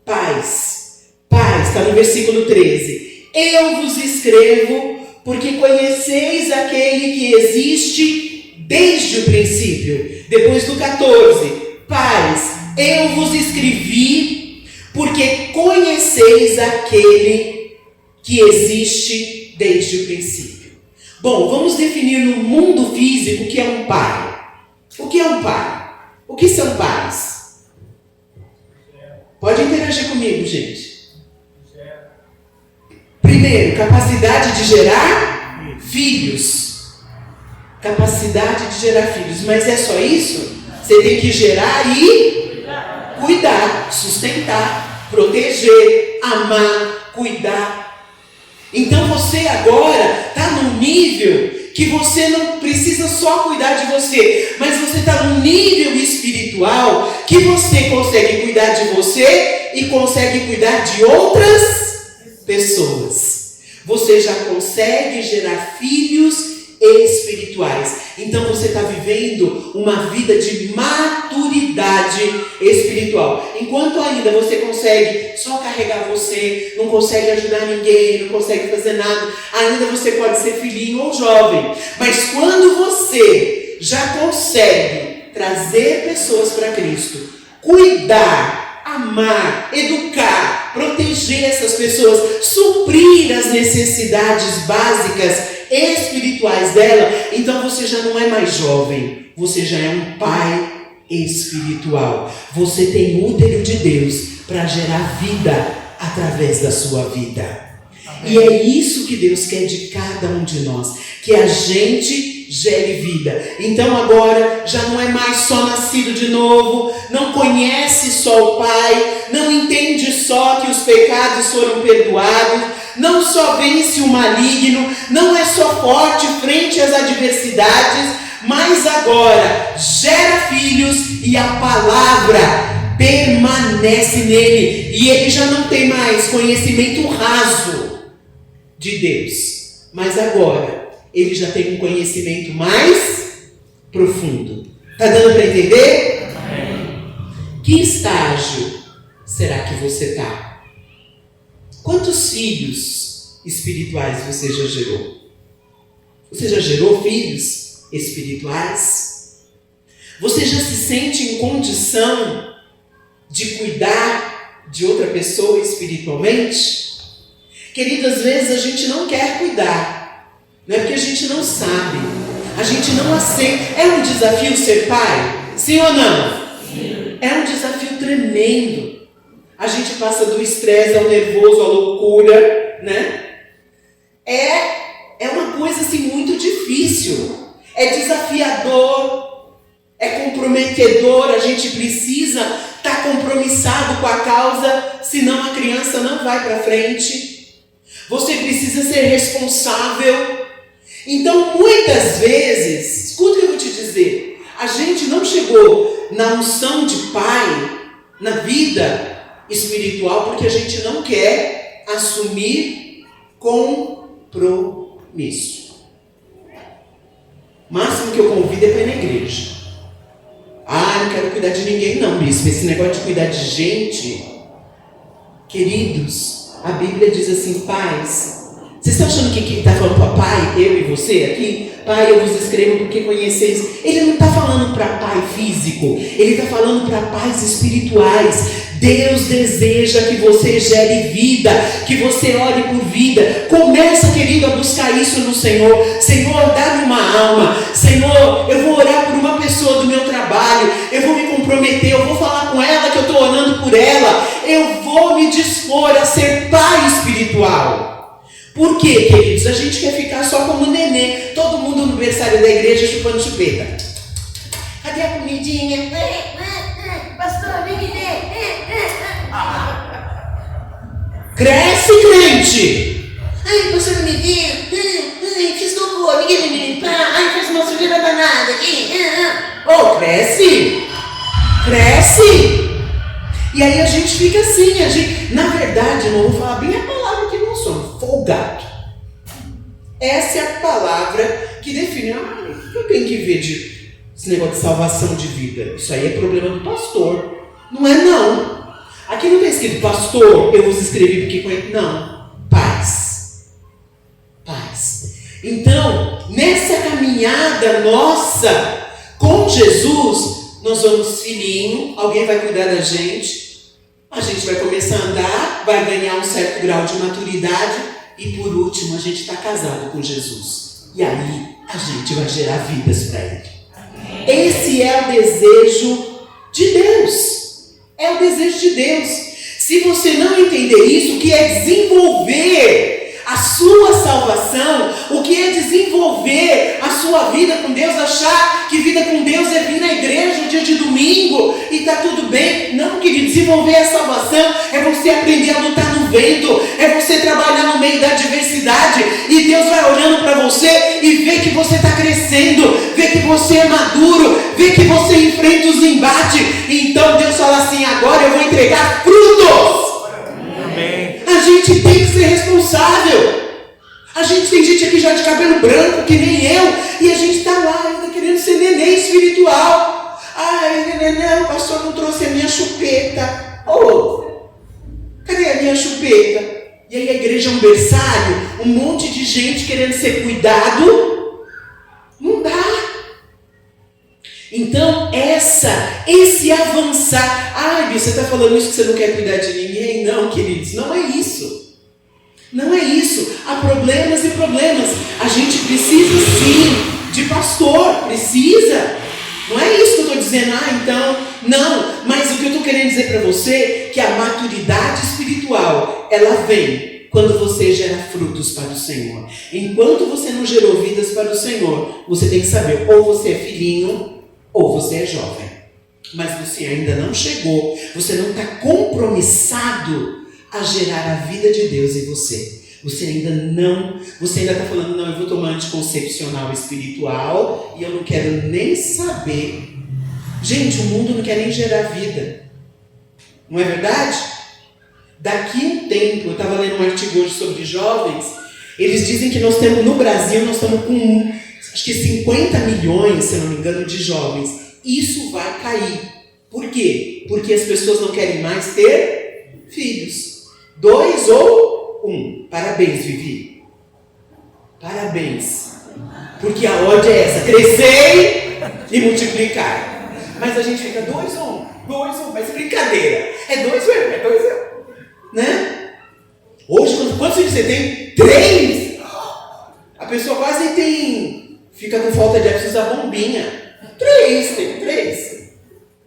Pais, está no versículo 13. Eu vos escrevo porque conheceis aquele que existe desde o princípio. Depois do 14. Pais, eu vos escrevi porque conheceis aquele que existe desde o princípio. Bom, vamos definir no mundo físico o que é um pai. O que é um pai? O que são pais? Pode interagir comigo, gente. Primeiro, capacidade de gerar filhos. Capacidade de gerar filhos. Mas é só isso? Você tem que gerar e cuidar, sustentar, proteger, amar, cuidar. Então você agora está num nível que você não precisa só cuidar de você, mas você está num nível espiritual que você consegue cuidar de você e consegue cuidar de outras pessoas. Você já consegue gerar filhos espirituais. Então você está vivendo uma vida de maturidade espiritual. Enquanto ainda você consegue só carregar você, não consegue ajudar ninguém, não consegue fazer nada, ainda você pode ser filhinho ou jovem. Mas quando você já consegue trazer pessoas para Cristo, cuidar, amar, educar, proteger essas pessoas, suprir as necessidades básicas espirituais dela, então você já não é mais jovem, você já é um pai espiritual. Você tem o útero de Deus para gerar vida através da sua vida. Amém. E é isso que Deus quer de cada um de nós, que a gente gere vida. Então agora já não é mais só nascido de novo, não conhece só o Pai, não entende só que os pecados foram perdoados, não só vence o maligno, não é só forte frente às adversidades, mas agora gera filhos e a palavra permanece nele. E ele já não tem mais conhecimento raso de Deus, mas agora ele já tem um conhecimento mais profundo. Está dando para entender? Amém. Que estágio será que você está? Quantos filhos espirituais você já gerou? Você já gerou filhos espirituais? Você já se sente em condição de cuidar de outra pessoa espiritualmente? Querido, às vezes a gente não quer cuidar. Não é porque a gente não sabe. A gente não aceita. É um desafio ser pai? Sim ou não? Sim. É um desafio tremendo. A gente passa do estresse ao nervoso, à loucura, né? É uma coisa assim muito difícil. É desafiador, é comprometedor. A gente precisa estar compromissado com a causa, senão a criança não vai para frente. Você precisa ser responsável. Então, muitas vezes, escuta o que eu vou te dizer, a gente não chegou na unção de pai, na vida espiritual, porque a gente não quer assumir compromisso. O máximo que eu convido é para ir na igreja. Não quero cuidar de ninguém não, bispo. Esse negócio de cuidar de gente, queridos, a Bíblia diz assim: pais, vocês estão achando que está falando para pai, eu e você aqui? Pai, eu vos escrevo porque conheceis. Ele não está falando para pai físico, ele está falando para pais espirituais. Deus deseja que você gere vida, que você ore por vida. Começa, querido, a buscar isso no Senhor. Senhor, dá-me uma alma. Senhor, eu vou orar por uma pessoa do meu trabalho. Eu vou me comprometer, eu vou falar com ela que eu estou orando por ela. Eu vou me dispor a ser pai espiritual. Por quê, queridos? A gente quer ficar só como nenê. Todo mundo no aniversário da igreja chupando chupeta. Cadê a comidinha? Pastor, vem me ver. Cresce, crente. Ai, pastor, não me viu. Fiz cocô, ninguém vai me limpar. Ai, faz uma sujeira danada aqui. Oh, cresce! Cresce! E aí a gente fica assim, na verdade, irmão, eu vou falar bem a palavra que nós somos, folgado. Essa é a palavra que define, o que eu tenho que ver desse negócio de salvação de vida? Isso aí é problema do pastor. Não é não. Aqui não está escrito, pastor, eu vos escrevi porque conheço. Não, paz. Paz. Então, nessa caminhada nossa com Jesus, nós vamos filhinho, alguém vai cuidar da gente, a gente vai começar a andar, vai ganhar um certo grau de maturidade e por último a gente está casado com Jesus. E aí a gente vai gerar vidas para Ele. Esse é o desejo de Deus. É o desejo de Deus. Se você não entender isso, o que é desenvolver a sua salvação, o que é desenvolver a sua vida com Deus, achar que vida com Deus é vir na igreja no dia de domingo e tá tudo bem. Não, querido, desenvolver a salvação é você aprender a lutar no vento, é você trabalhar no meio da adversidade e Deus vai olhando para você e vê que você está crescendo, vê que você é maduro, vê que você enfrenta os embates. Então Deus fala assim, agora eu vou entregar frutos. Amém. A gente tem que ser responsável. A gente tem gente aqui já de cabelo branco, que nem eu, e a gente está lá ainda querendo ser neném espiritual. Ai, não, o pastor não trouxe a minha chupeta. Oh, cadê a minha chupeta? E aí a igreja é um berçário, um monte de gente querendo ser cuidado. Não dá. Então, esse avançar. Ai, você está falando isso que você não quer cuidar de ninguém? Não, queridos, não é isso. Não é isso. Há problemas e problemas. A gente precisa sim de pastor, precisa. Não é isso que eu estou dizendo, então, não. Mas o que eu estou querendo dizer para você é que a maturidade espiritual, ela vem quando você gera frutos para o Senhor. Enquanto você não gerou vidas para o Senhor, você tem que saber, ou você é filhinho, ou você é jovem, mas você ainda não chegou, você não está compromissado a gerar a vida de Deus em você. Você ainda está falando, não, eu vou tomar anticoncepcional espiritual e eu não quero nem saber. Gente, o mundo não quer nem gerar vida. Não é verdade? Daqui a um tempo, eu estava lendo um artigo hoje sobre jovens, eles dizem que nós temos, no Brasil, nós estamos com acho que 50 milhões, se não me engano, de jovens. Isso vai cair. Por quê? Porque as pessoas não querem mais ter filhos. 2 ou 1. Parabéns, Vivi. Parabéns. Porque a ordem é essa: crescer e multiplicar. Mas a gente fica 2 ou 1. 2 ou 1. Mas é brincadeira. É 2 ou 1. É 2 ou 1. Né? Hoje, quantos filhos você tem? 3. A pessoa quase tem... Fica com falta de ar, precisa usar bombinha. 3, tem 3.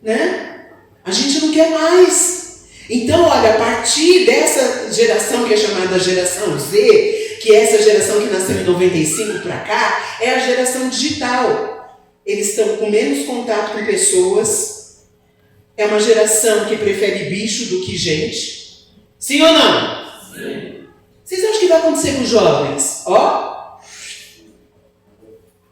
Né? A gente não quer mais. Então, olha, a partir dessa geração que é chamada geração Z, que é essa geração que nasceu em 95 para cá, é a geração digital. Eles estão com menos contato com pessoas. É uma geração que prefere bicho do que gente. Sim ou não? Sim. Vocês acham que vai acontecer com os jovens?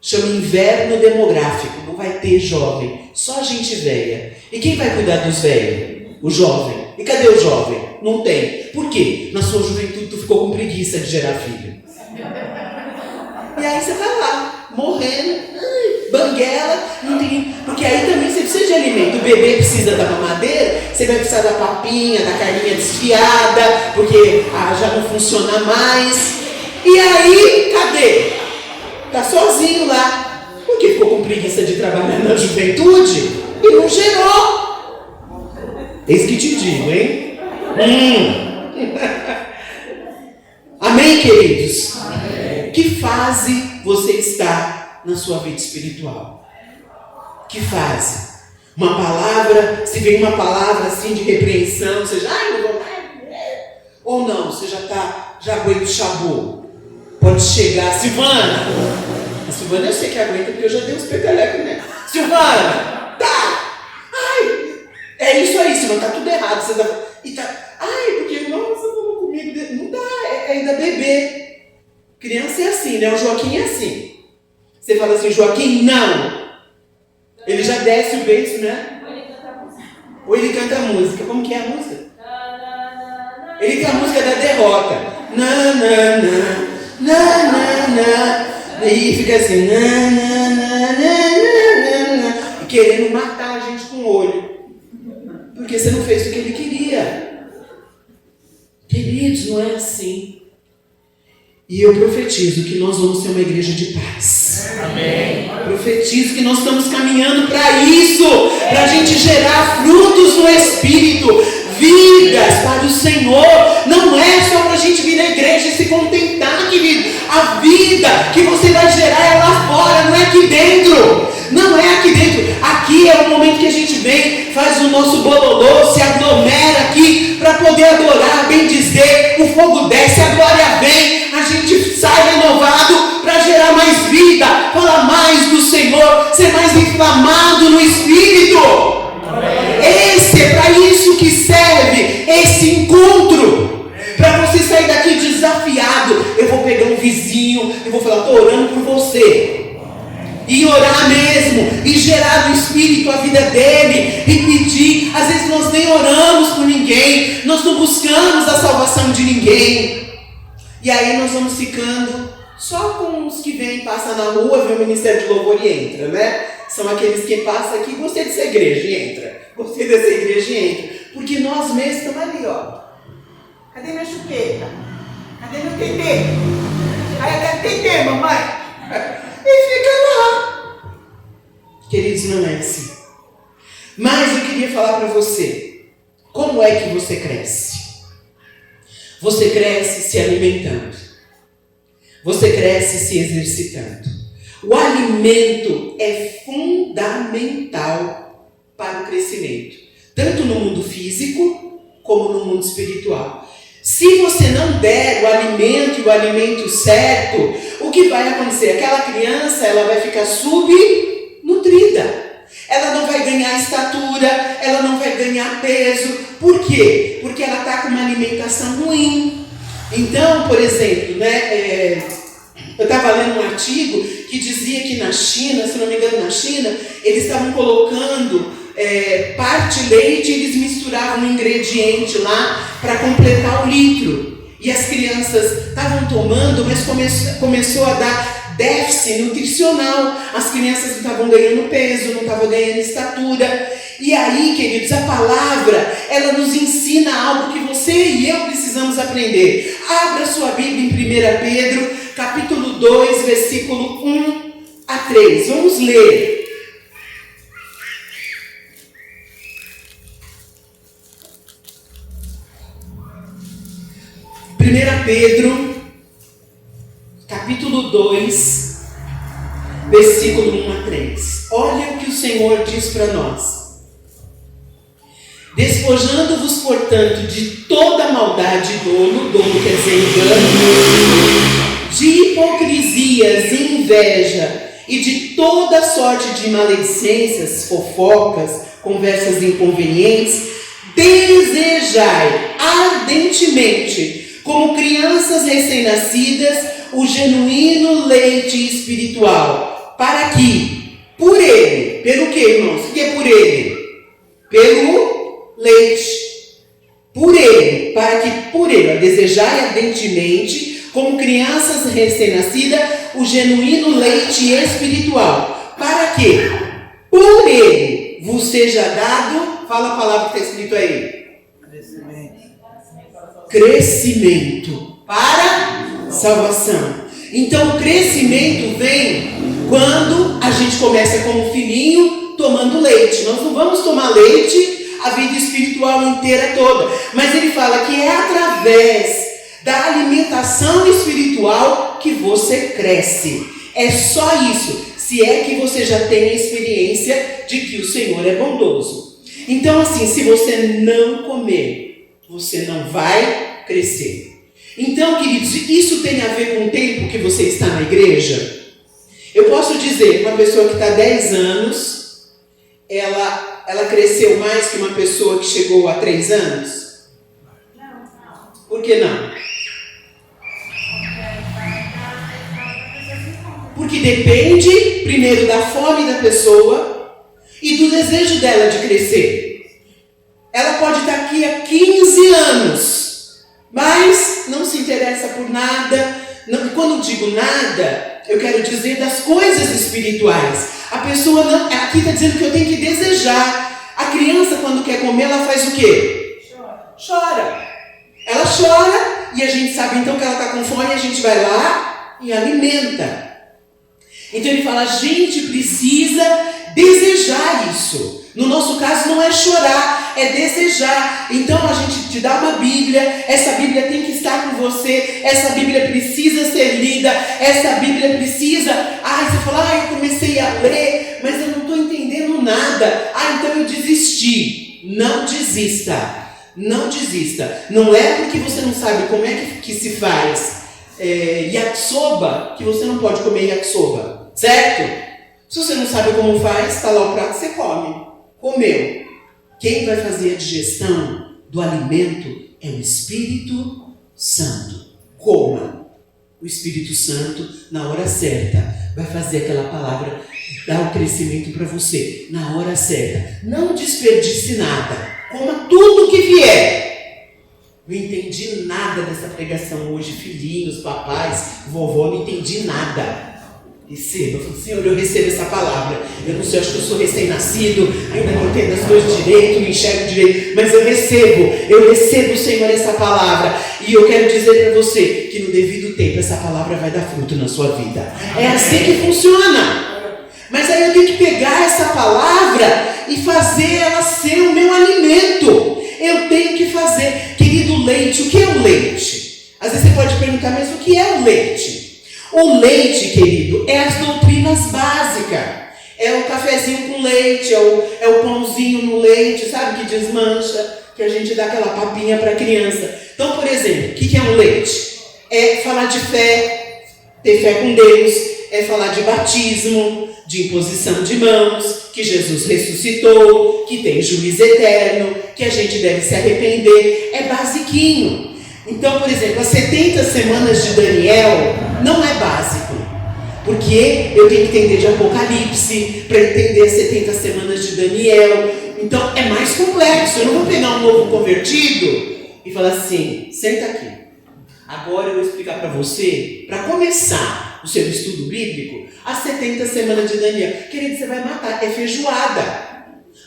Chama inverno demográfico. Não vai ter jovem, só gente velha. E quem vai cuidar dos velhos? O jovem. E cadê o jovem? Não tem. Por quê? Na sua juventude tu ficou com preguiça de gerar filho. E aí você vai lá, morrendo, banguela, não tem. Porque aí também você precisa de alimento. O bebê precisa da mamadeira, você vai precisar da papinha, da carninha desfiada, porque já não funciona mais. E aí, cadê? Tá sozinho lá, porque ficou com preguiça de trabalhar na juventude e não gerou. Eis que te digo, hein? Amém, queridos? Amém. Que fase você está na sua vida espiritual? Que fase? Uma palavra, se vem uma palavra assim de repreensão, você já, não vou mais. Ou não, você já aguenta o chabu. Pode chegar, Silvana. A Silvana eu sei que aguenta, porque eu já dei uns petelecos, né? Silvana, tá. Ai, é isso aí, Silvana, tá tudo errado. Você ai, porque, nossa, falou comigo. Não dá, é ainda bebê. Criança é assim, né? O Joaquim é assim. Você fala assim, Joaquim, não. Ele já desce o berço, né? Ou ele canta a música. Ou ele canta a música. Como que é a música? Na, na, na. Ele tem a música da derrota. Na, na, na, na, na, na. E fica assim, na, na, na, na, na, na, e querendo matar a gente com o olho. Porque você não fez o que ele queria. Queridos, não é assim. E eu profetizo que nós vamos ser uma igreja de paz. Amém. Profetizo que nós estamos caminhando para isso, para a gente gerar frutos no Espírito, vidas para o Senhor. Não é só para a gente vir na igreja e se contentar, querido. A vida que você vai gerar é lá fora, não é aqui dentro. Não é aqui dentro. Aqui é o momento que a gente vem, faz o nosso bololô, se aglomera aqui para poder adorar, bem dizer. O fogo desce, a glória vem, a gente sai renovado para gerar mais vida, falar mais do Senhor, ser mais inflamado no Espírito. Esse é para isso que serve esse encontro. Para você sair daqui desafiado. Eu vou pegar um vizinho, eu vou falar, estou orando por você. E orar mesmo, e gerar no Espírito a vida dele, e pedir. Às vezes nós nem oramos por ninguém, nós não buscamos a salvação de ninguém. E aí nós vamos ficando só com os que vêm, passam na rua, vê o Ministério de Louvor e entra, né? São aqueles que passam aqui, gostei dessa igreja e entra. Gostei dessa igreja e entra. Porque nós mesmos estamos ali, ó. Cadê minha chupeta? Cadê meu tetê? Aí cadê tetê, mamãe? E fica lá. Queridos, não é assim. Mas eu queria falar para você. Como é que você cresce? Você cresce se alimentando. Você cresce se exercitando. O alimento é fundamental para o crescimento. Tanto no mundo físico, como no mundo espiritual. Se você não der o alimento e o alimento certo, o que vai acontecer? Aquela criança, ela vai ficar subnutrida. Ela não vai ganhar estatura, ela não vai ganhar peso. Por quê? Porque ela está com uma alimentação ruim. Então, por exemplo, né, eu estava lendo um artigo que dizia que na China, se não me engano na China, eles estavam colocando parte leite, eles misturavam um ingrediente lá para completar o litro. E as crianças estavam tomando, mas começou a dar déficit nutricional. As crianças não estavam ganhando peso, não estavam ganhando estatura. E aí, queridos, a palavra, ela nos ensina algo que você e eu precisamos aprender. Abra sua Bíblia em 1 Pedro, capítulo 2, versículo 1 a 3. Vamos ler. 1 Pedro, capítulo 2, versículo 1 a 3. Olha o que o Senhor diz para nós. Despojando-vos, portanto, de toda maldade e dolo quer dizer engano, de hipocrisias e inveja, e de toda sorte de maledicências, fofocas, conversas inconvenientes, desejai ardentemente, como crianças recém-nascidas, o genuíno leite espiritual, para que, por ele, pelo que, irmãos? O que é por ele? Pelo leite. Por ele, para que por ele, desejai ardentemente, como crianças recém-nascidas, o genuíno leite espiritual, para que, por ele, vos seja dado, fala a palavra que está escrito aí. Crescimento para salvação. Então o crescimento vem quando a gente começa como filhinho tomando leite. Nós não vamos tomar leite a vida espiritual inteira toda, mas ele fala que é através da alimentação espiritual que você cresce. É só isso, se é que você já tem a experiência de que o Senhor é bondoso. Então assim, se você não comer, você não vai crescer. Então, queridos, isso tem a ver com o tempo que você está na igreja? Eu posso dizer, uma pessoa que está há 10 anos, ela cresceu mais que uma pessoa que chegou há 3 anos? Não. Por que não? Porque depende, primeiro, da fome da pessoa, e do desejo dela de crescer. Ela pode estar aqui há 15 anos, mas não se interessa por nada. Não, quando digo nada, eu quero dizer das coisas espirituais. A pessoa não, aqui está dizendo que eu tenho que desejar. A criança, quando quer comer, ela faz o quê? Chora. Ela chora e a gente sabe então que ela está com fome e a gente vai lá e alimenta. Então ele fala, a gente precisa desejar isso. No nosso caso não é chorar, é desejar. Então a gente te dá uma Bíblia, essa Bíblia tem que estar com você, essa Bíblia precisa ser lida, essa Bíblia precisa... você fala, eu comecei a ler, mas eu não estou entendendo nada. Então eu desisti. Não desista. Não desista. Não é porque você não sabe como é que se faz yakisoba que você não pode comer yakisoba. Certo? Se você não sabe como faz, está lá o prato, você come. Comeu. Quem vai fazer a digestão do alimento é o Espírito Santo. Coma. O Espírito Santo, na hora certa, vai fazer aquela palavra, dar o crescimento para você. Na hora certa. Não desperdice nada. Coma tudo que vier. Não entendi nada dessa pregação hoje. Filhinhos, papais, vovó, não entendi nada. Receba. Eu falo, Senhor, eu recebo essa palavra. Eu não sei, acho que eu sou recém-nascido, ainda não entendo as coisas direito, não enxergo direito, mas eu recebo, Senhor, essa palavra. E eu quero dizer para você que no devido tempo essa palavra vai dar fruto na sua vida. É assim que funciona. Mas aí eu tenho que pegar essa palavra e fazer ela ser o meu alimento. Eu tenho que fazer. Querido, leite, o que é o leite? Às vezes você pode perguntar, mas o que é o leite? O leite, querido, é as doutrinas básicas. É o cafezinho com leite, é o pãozinho no leite, sabe, que desmancha, que a gente dá aquela papinha para a criança. Então, por exemplo, o que é um leite? É falar de fé, ter fé com Deus, é falar de batismo, de imposição de mãos, que Jesus ressuscitou, que tem juízo eterno, que a gente deve se arrepender. É basiquinho. Então, por exemplo, as 70 semanas de Daniel não é básico, porque eu tenho que entender de Apocalipse para entender as 70 semanas de Daniel. Então é mais complexo. Eu não vou pegar um novo convertido e falar assim, senta aqui, agora eu vou explicar para você, para começar o seu estudo bíblico, as 70 semanas de Daniel. Querido, você vai matar, é feijoada.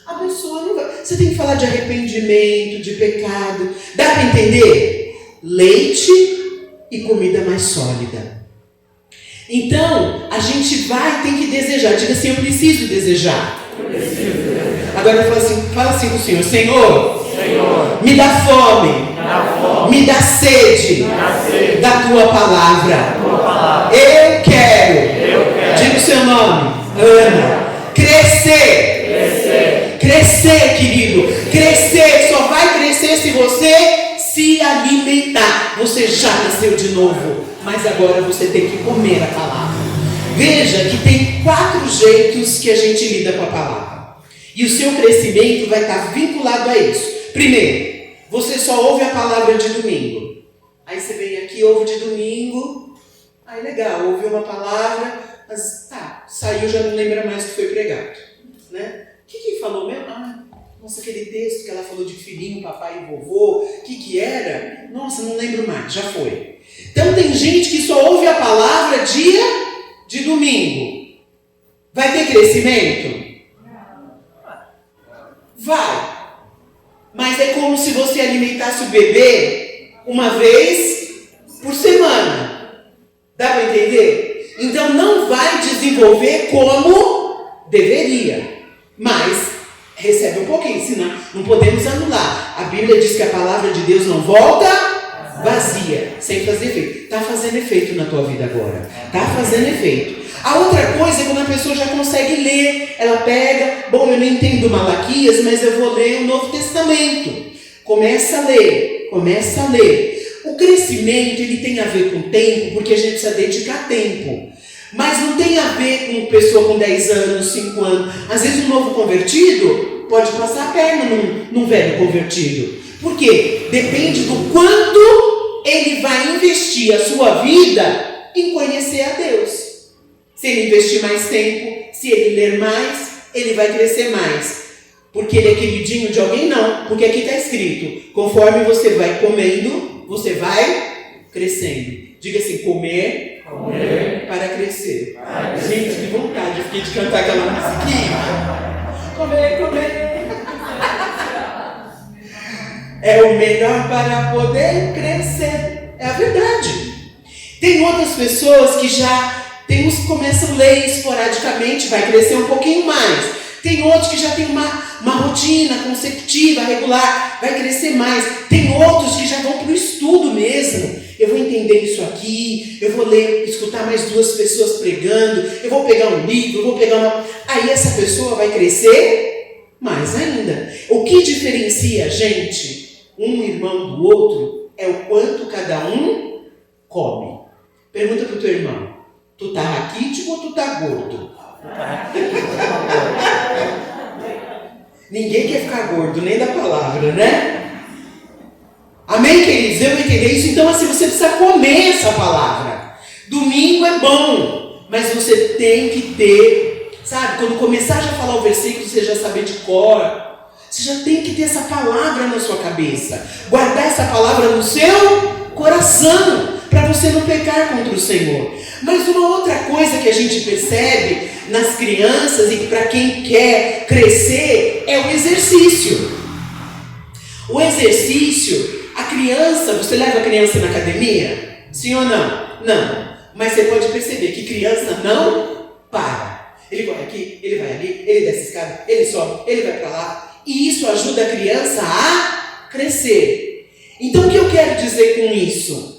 A pessoa não vai. Você tem que falar de arrependimento, de pecado. Dá para entender? Leite e comida mais sólida. Então, a gente tem que desejar. Diga assim, eu preciso desejar. Agora fala assim com o Senhor. Senhor, me dá fome, me dá sede, da tua palavra. Eu quero. Diga o seu nome. Ana. Crescer, querido. Crescer, só vai crescer se você se alimentar. Você já nasceu de novo, mas agora você tem que comer a palavra. Veja que tem 4 jeitos que a gente lida com a palavra. E o seu crescimento vai estar vinculado a isso. Primeiro, você só ouve a palavra de domingo. Aí você vem aqui, ouve de domingo. Aí legal, ouve uma palavra, mas saiu, já não lembra mais o que foi pregado. Né? O que falou mesmo? Nossa, aquele texto que ela falou de filhinho, papai e vovô, o que era? Nossa, não lembro mais, já foi. Então tem gente que só ouve a palavra dia de domingo. Vai ter crescimento? Vai. Mas é como se você alimentasse o bebê uma vez por semana. Dá para entender? Então não vai desenvolver como deveria. Mas recebe um pouquinho, senão não podemos anular. A Bíblia diz que a palavra de Deus não volta vazia, sem fazer efeito. Está fazendo efeito na tua vida agora. Está fazendo efeito. A outra coisa é quando a pessoa já consegue ler. Ela pega, eu não entendo Malaquias, mas eu vou ler o Novo Testamento. Começa a ler. O crescimento, ele tem a ver com tempo, porque a gente precisa dedicar tempo. Mas não tem a ver com pessoa com 10 anos, 5 anos. Às vezes um novo convertido pode passar a perna num velho convertido. Por quê? Depende do quanto ele vai investir a sua vida em conhecer a Deus. Se ele investir mais tempo, se ele ler mais, ele vai crescer mais. Porque ele é queridinho de alguém? Não. Porque aqui está escrito, conforme você vai comendo, você vai crescendo. Diga assim, comer para crescer. Gente, que vontade eu fiquei de cantar aquela musiquinha. Comer. É o melhor para poder crescer. É a verdade. Tem outras pessoas que tem uns que começam a ler esporadicamente, vai crescer um pouquinho mais. Tem outros que já tem uma rotina consecutiva, regular, vai crescer mais. Tem outros que já vão para o estudo mesmo. Eu vou entender isso aqui, eu vou ler, escutar mais 2 pessoas pregando, eu vou pegar um livro, eu vou pegar uma... Aí essa pessoa vai crescer mais ainda. O que diferencia, gente, um irmão do outro é o quanto cada um come. Pergunta para o teu irmão, tu tá raquítico ou tu tá gordo? Ninguém quer ficar gordo, nem da palavra, né? Amém, queridos? Eu vou entender isso. Então, assim, você precisa comer essa palavra. Domingo é bom, mas você tem que ter, sabe? Quando começar já a falar o versículo, você já saber de cor. Você já tem que ter essa palavra na sua cabeça. Guardar essa palavra no seu coração, para você não pecar contra o Senhor. Mas uma outra coisa que a gente percebe nas crianças e para quem quer crescer é o exercício. O exercício, a criança, você leva a criança na academia? Sim ou não? Não. Mas você pode perceber que criança não para. Ele corre aqui, ele vai ali, ele desce a escada, ele sobe, ele vai para lá. E isso ajuda a criança a crescer. Então o que eu quero dizer com isso?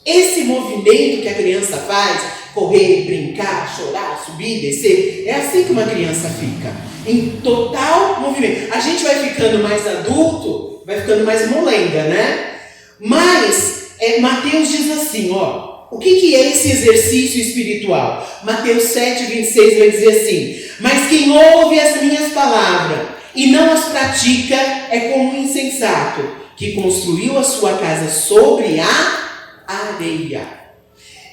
Esse movimento que a criança faz, correr, brincar, chorar, subir, descer, é assim que uma criança fica, em total movimento. A gente vai ficando mais adulto, vai ficando mais molenga, né? Mas Mateus diz assim, ó, o que é esse exercício espiritual? Mateus 7:26 vai dizer assim, mas quem ouve as minhas palavras e não as pratica é como um insensato, que construiu a sua casa sobre a areia.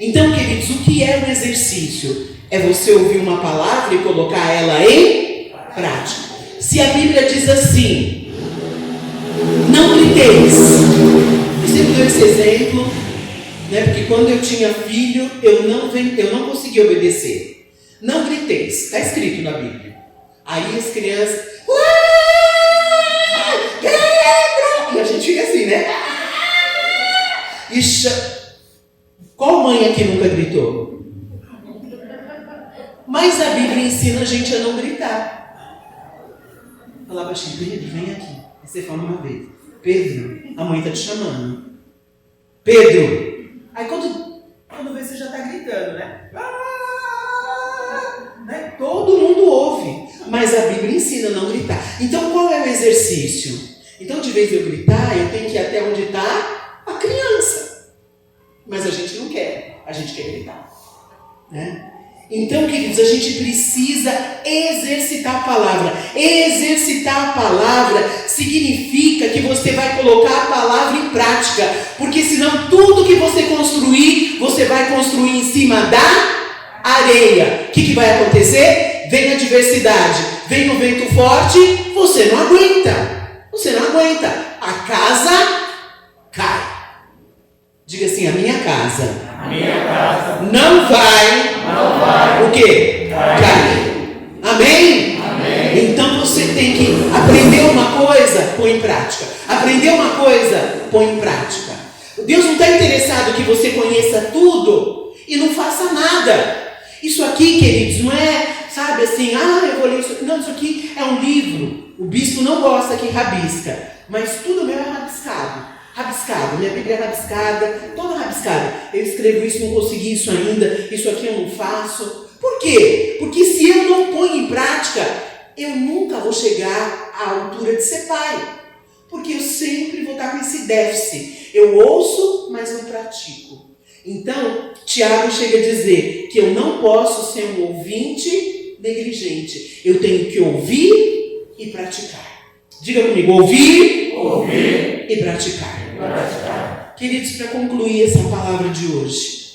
Então, queridos, o que é um exercício? É você ouvir uma palavra e colocar ela em prática. Se a Bíblia diz assim, não griteis. Eu sempre dou esse exemplo, né? Porque quando eu tinha filho, eu não conseguia obedecer. Não griteis, está escrito na Bíblia. Aí as crianças, Pedro! E a gente fica assim, né? Qual mãe aqui nunca gritou? Mas a Bíblia ensina a gente a não gritar. Falava assim, Pedro, vem aqui. Aí você fala uma vez, Pedro, a mãe está te chamando. Pedro! Aí quando vê, você já está gritando, né? Né? Todo mundo ouve. Mas a Bíblia ensina a não gritar. Então qual é o exercício? Então de vez de eu gritar, eu tenho que ir até onde está a criança. Mas a gente não quer, a gente quer gritar, né? Então, queridos, a gente precisa exercitar a palavra. Exercitar a palavra significa que você vai colocar a palavra em prática, porque senão tudo que você construir, você vai construir em cima da areia. O que vai acontecer? Vem a adversidade, vem o vento forte, você não aguenta. Você não aguenta. A casa cai. Diga assim, a minha casa não vai o quê? Cair. Amém? Então você tem que aprender uma coisa, põe em prática. Aprender uma coisa, põe em prática. Deus não está interessado que você conheça tudo e não faça nada. Isso aqui, queridos, não é, sabe assim, eu vou ler isso aqui. Não, isso aqui é um livro. O bispo não gosta que rabisca, mas tudo meu é rabiscado. Rabiscado, minha Bíblia é rabiscada, toda rabiscada. Eu escrevo isso, não consegui isso ainda, isso aqui eu não faço. Por quê? Porque se eu não ponho em prática, eu nunca vou chegar à altura de ser pai. Porque eu sempre vou estar com esse déficit. Eu ouço, mas não pratico. Então, Tiago chega a dizer que eu não posso ser um ouvinte negligente. Eu tenho que ouvir e praticar. Diga comigo, ouvir e praticar. Queridos, para concluir essa palavra de hoje,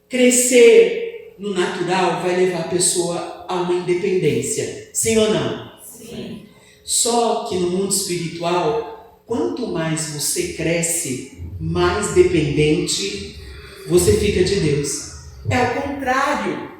crescer no natural vai levar a pessoa a uma independência. Sim ou não? Sim. Só que no mundo espiritual, quanto mais você cresce, mais dependente você fica de Deus. É o contrário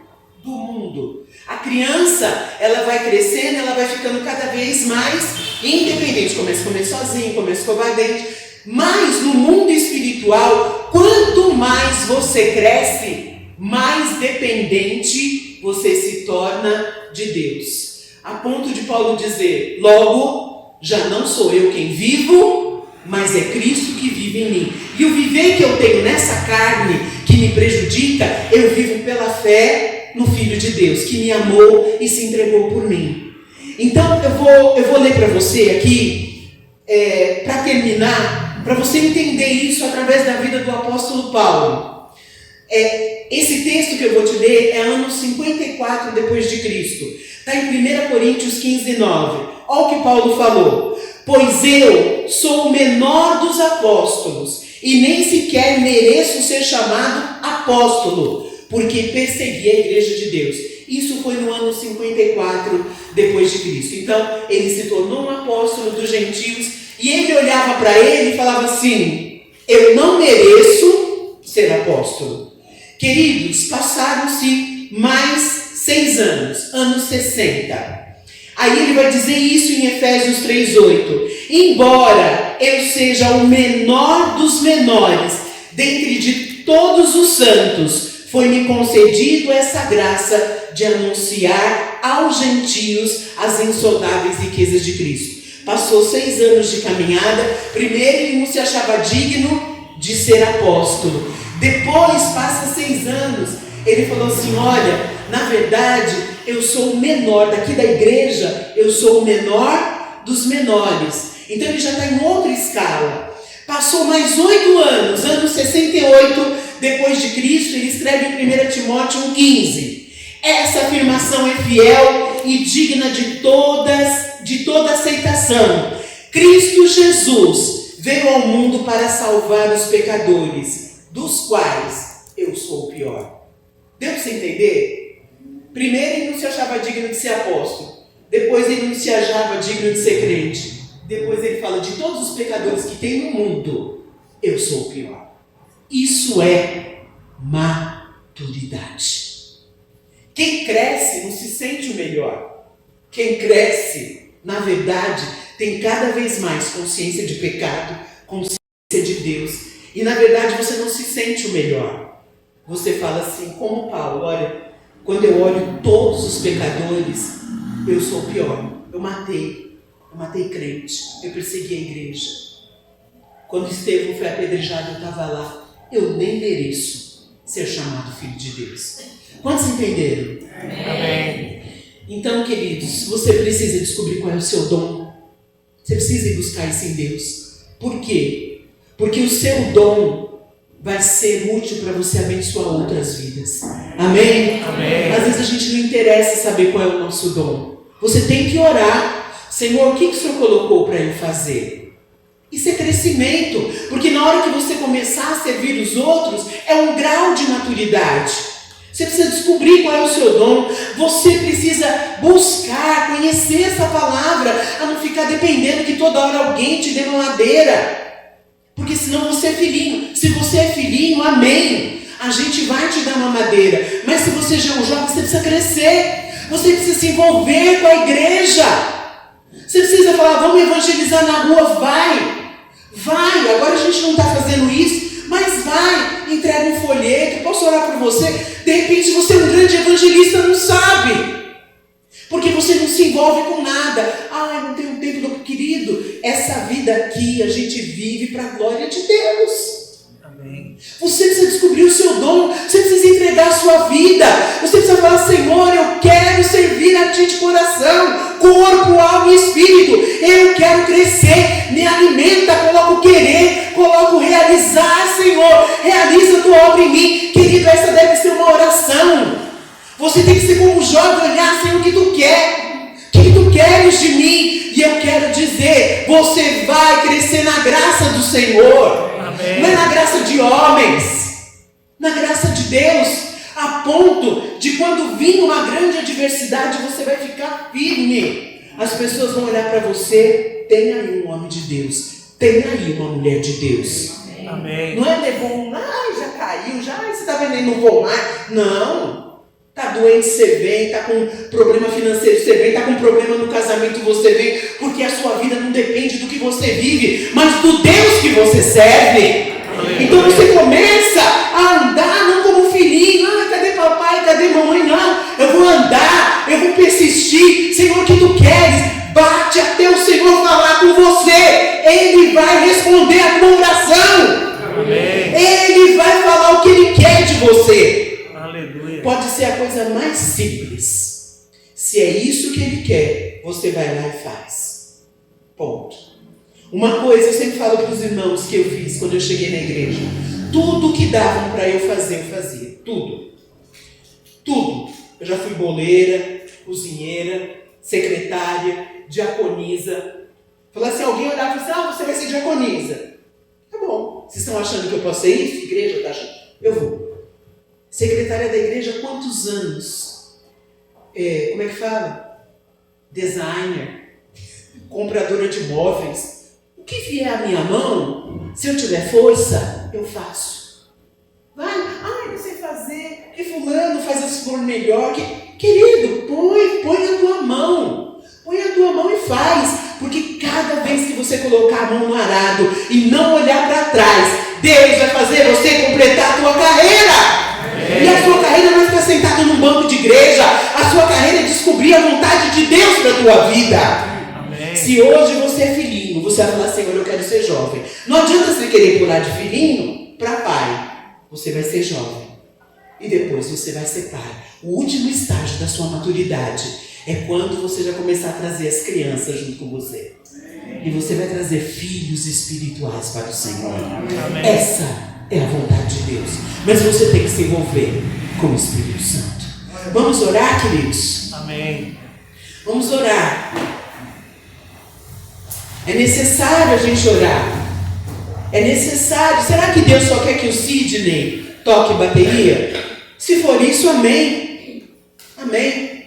do mundo. A criança, ela vai crescendo, ela vai ficando cada vez mais independente. Começa a comer sozinho, começa a escovar dente. Mas no mundo espiritual, quanto mais você cresce, mais dependente você se torna de Deus. A ponto de Paulo dizer, logo, já não sou eu quem vivo, mas é Cristo que vive em mim. E o viver que eu tenho nessa carne, que me prejudica, eu vivo pela fé no Filho de Deus, que me amou e se entregou por mim. Então, eu vou ler para você aqui, para terminar, para você entender isso através da vida do apóstolo Paulo. Esse texto que eu vou te ler é ano 54 depois de Cristo. Está em 1 Coríntios 15, 9. Olha o que Paulo falou. Pois eu sou o menor dos apóstolos e nem sequer mereço ser chamado apóstolo, porque persegui a igreja de Deus. Isso foi no ano 54 depois de Cristo. Então, ele se tornou um apóstolo dos gentios e ele olhava para ele e falava assim, eu não mereço ser apóstolo. Queridos, passaram-se mais 6 anos, anos 60. Aí ele vai dizer isso em Efésios 3:8. Embora eu seja o menor dos menores, dentre de todos os santos, foi-me concedido essa graça de anunciar aos gentios as insondáveis riquezas de Cristo. Passou 6 anos de caminhada. Primeiro ele não se achava digno de ser apóstolo. Depois, passa 6 anos, ele falou assim, olha, na verdade, eu sou o menor daqui da igreja, eu sou o menor dos menores. Então ele já está em outra escala. Passou mais 8 anos, ano 68 depois de Cristo, ele escreve em 1 Timóteo 1,15. Essa afirmação é fiel e digna de toda aceitação. Cristo Jesus veio ao mundo para salvar os pecadores, dos quais eu sou o pior. Deu para você entender? Primeiro ele não se achava digno de ser apóstolo. Depois ele não se achava digno de ser crente. Depois ele fala, de todos os pecadores que tem no mundo, eu sou o pior. Isso é maturidade. Quem cresce não se sente o melhor. Quem cresce, na verdade, tem cada vez mais consciência de pecado, consciência de Deus. E na verdade você não se sente o melhor. Você fala assim, como Paulo, olha, quando eu olho todos os pecadores, eu sou o pior. Eu matei crente, eu persegui a igreja. Quando Estevão foi apedrejado, eu estava lá. Eu nem mereço ser chamado filho de Deus. Quantos entenderam? Amém. Então, queridos, você precisa descobrir qual é o seu dom. Você precisa ir buscar isso em Deus. Por quê? Porque o seu dom vai ser útil para você abençoar outras vidas. Amém? Amém. Às vezes a gente não interessa saber qual é o nosso dom. Você tem que orar. Senhor, o que o Senhor colocou para eu fazer? Isso é crescimento. Porque na hora que você começar a servir os outros, é um grau de maturidade. Você precisa descobrir qual é o seu dom. Você precisa buscar, conhecer essa palavra, a não ficar dependendo que toda hora alguém te dê uma madeira. Porque senão você é filhinho. Se você é filhinho, amém. A gente vai te dar uma madeira. Mas se você já é um jovem, você precisa crescer. Você precisa se envolver com a igreja. Você precisa falar, vamos evangelizar na rua, vai. Agora a gente não está fazendo isso, mas vai, entrega um folheto, posso orar por você? De repente você é um grande evangelista, não sabe. Porque você não se envolve com nada. Não tenho tempo, meu querido. Essa vida aqui a gente vive para a glória de Deus. Amém. Você precisa descobrir o seu dom. Você precisa entregar a sua vida. Você precisa falar, Senhor, eu quero servir a Ti de coração, corpo, alma e espírito. Eu quero crescer. Me alimenta, coloco querer, coloco realizar, Senhor. Realiza a Tua obra em mim. Querido, essa deve ser uma oração. Você tem que ser como jovem, olhar, Senhor, o que Tu quer. O que Tu queres de mim? E eu quero dizer, você vai crescer na graça do Senhor. Amém. Não é na graça de homens, na graça de Deus. a ponto de quando vir uma grande adversidade, você vai ficar firme. As pessoas vão olhar para você, tem aí um homem de Deus, tem aí uma mulher de Deus. Amém. Não é levou já caiu, você está vendo aí, não vou mais. Não. Está doente, você vem. Está com problema financeiro, você vem. Está com problema no casamento, você vem. Porque a sua vida não depende do que você vive, mas do Deus que você serve. Então você começa a andar não como filhinho. Cadê papai, cadê mamãe? Não, eu vou andar, eu vou persistir. Senhor, o que tu queres? Bate até o Senhor falar com você. Ele vai responder a tua oração. Amém. Ele vai falar o que Ele quer de você. Aleluia. Pode ser a coisa mais simples. Se é isso que Ele quer, você vai lá e faz. Ponto. Uma coisa eu sempre falo para os irmãos que eu fiz quando eu cheguei na igreja. Tudo que davam para eu fazer, eu fazia. Tudo. Tudo. Eu já fui boleira, cozinheira, secretária, diaconisa. Falar assim, alguém olhava e disse, você vai ser diaconisa. Tá bom. Vocês estão achando que eu posso ser isso? Igreja está achando? Eu vou. Secretária da igreja, quantos anos? Como é que fala? Designer. Compradora de móveis. O que vier à minha mão, se eu tiver força, eu faço. Vai, eu sei fazer. Que fulano faz esse forno melhor. Querido, põe a tua mão. Põe a tua mão e faz. Porque cada vez que você colocar a mão no arado e não olhar para trás, Deus vai fazer você completar a tua carreira. E a sua carreira não é ficar sentado num banco de igreja. A sua carreira é descobrir a vontade de Deus para a tua vida. Amém. Se hoje você é filhinho, você vai falar, Senhor, eu quero ser jovem. Não adianta você querer pular de filhinho para pai. Você vai ser jovem. E depois você vai ser pai. O último estágio da sua maturidade é quando você já começar a trazer as crianças junto com você. E você vai trazer filhos espirituais para o Senhor. Amém. Essa é a vontade de Deus. Mas você tem que se envolver com o Espírito Santo. Vamos orar, queridos? Amém. Vamos orar. É necessário a gente orar. É necessário. Será que Deus só quer que o Sidney toque bateria? Se for isso, amém. Amém.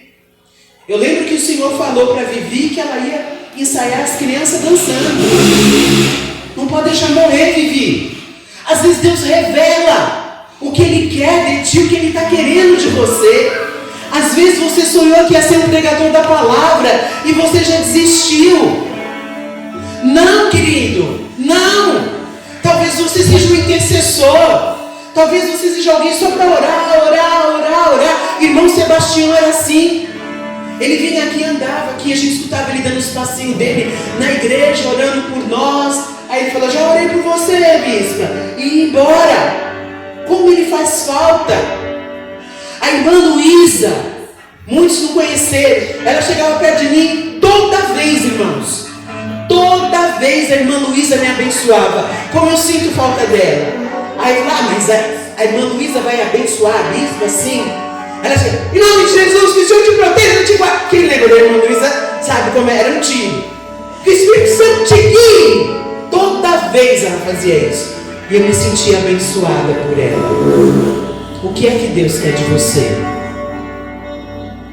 Eu lembro que o Senhor falou para a Vivi que ela ia ensaiar as crianças dançando. Não pode deixar morrer, Vivi. Às vezes Deus revela o que Ele quer de ti, o que Ele está querendo de você. Às vezes você sonhou que ia ser um pregador da palavra e você já desistiu. Não, querido, não. Talvez você seja um intercessor. Talvez você seja alguém só para orar. Irmão Sebastião era assim. Ele vinha aqui, andava aqui, a gente escutava ele dando os passinhos dele na igreja, orando por nós. Aí ele falou, já orei por você, bispa. E ia embora. Como ele faz falta. A irmã Luísa, muitos não conheceram, ela chegava perto de mim toda vez, irmãos. Toda vez a irmã Luísa me abençoava. Como eu sinto falta dela. Aí eu falei, mas a irmã Luísa vai abençoar a bispa assim? Ela disse, em nome de Jesus, que o Senhor te proteja, te guarde. Quem lembra da irmã Luísa sabe como era um tiro. Que o Espírito Santo te guie. Toda vez ela fazia isso. E eu me sentia abençoada por ela. O que é que Deus quer de você?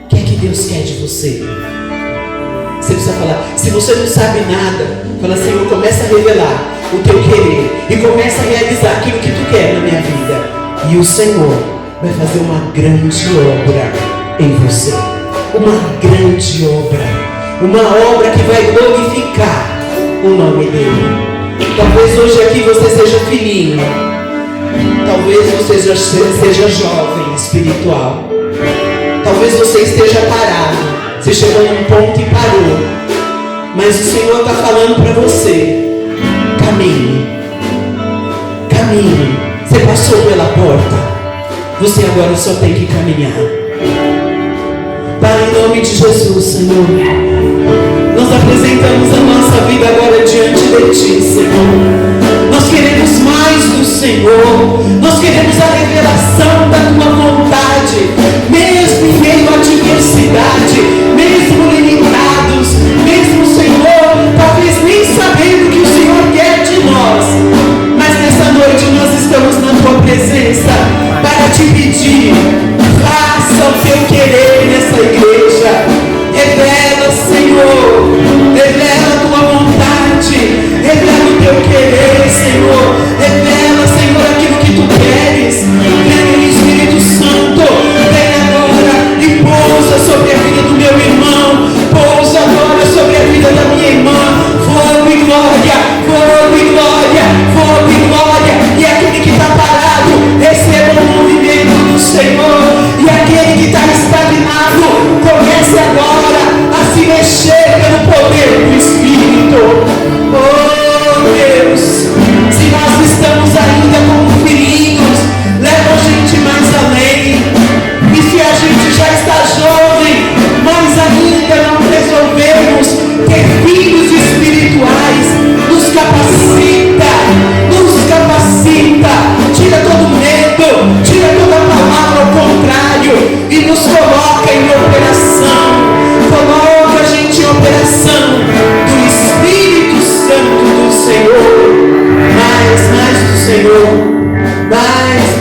O que é que Deus quer de você? Você precisa falar, se você não sabe nada, fala, Senhor, começa a revelar o teu querer. E começa a realizar aquilo que tu quer na minha vida. E o Senhor vai fazer uma grande obra em você. Uma grande obra. Uma obra que vai glorificar o nome dele. Talvez hoje aqui você seja filhinho. Talvez você seja jovem espiritual. Talvez você esteja parado. Você chegou num ponto e parou. Mas o Senhor está falando para você. Caminhe. Caminhe. Você passou pela porta. Você agora só tem que caminhar. Pai, em nome de Jesus, Senhor, nós apresentamos a nossa vida agora diante de Ti, Senhor. Nós queremos mais do Senhor. Nós queremos a revelação da Tua vontade. Mesmo em meio à adversidade, mesmo limitados, mesmo, Senhor, talvez nem sabendo o que o Senhor quer de nós. Mas nessa noite nós estamos na Tua presença para Te pedir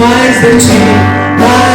mais de ti, mais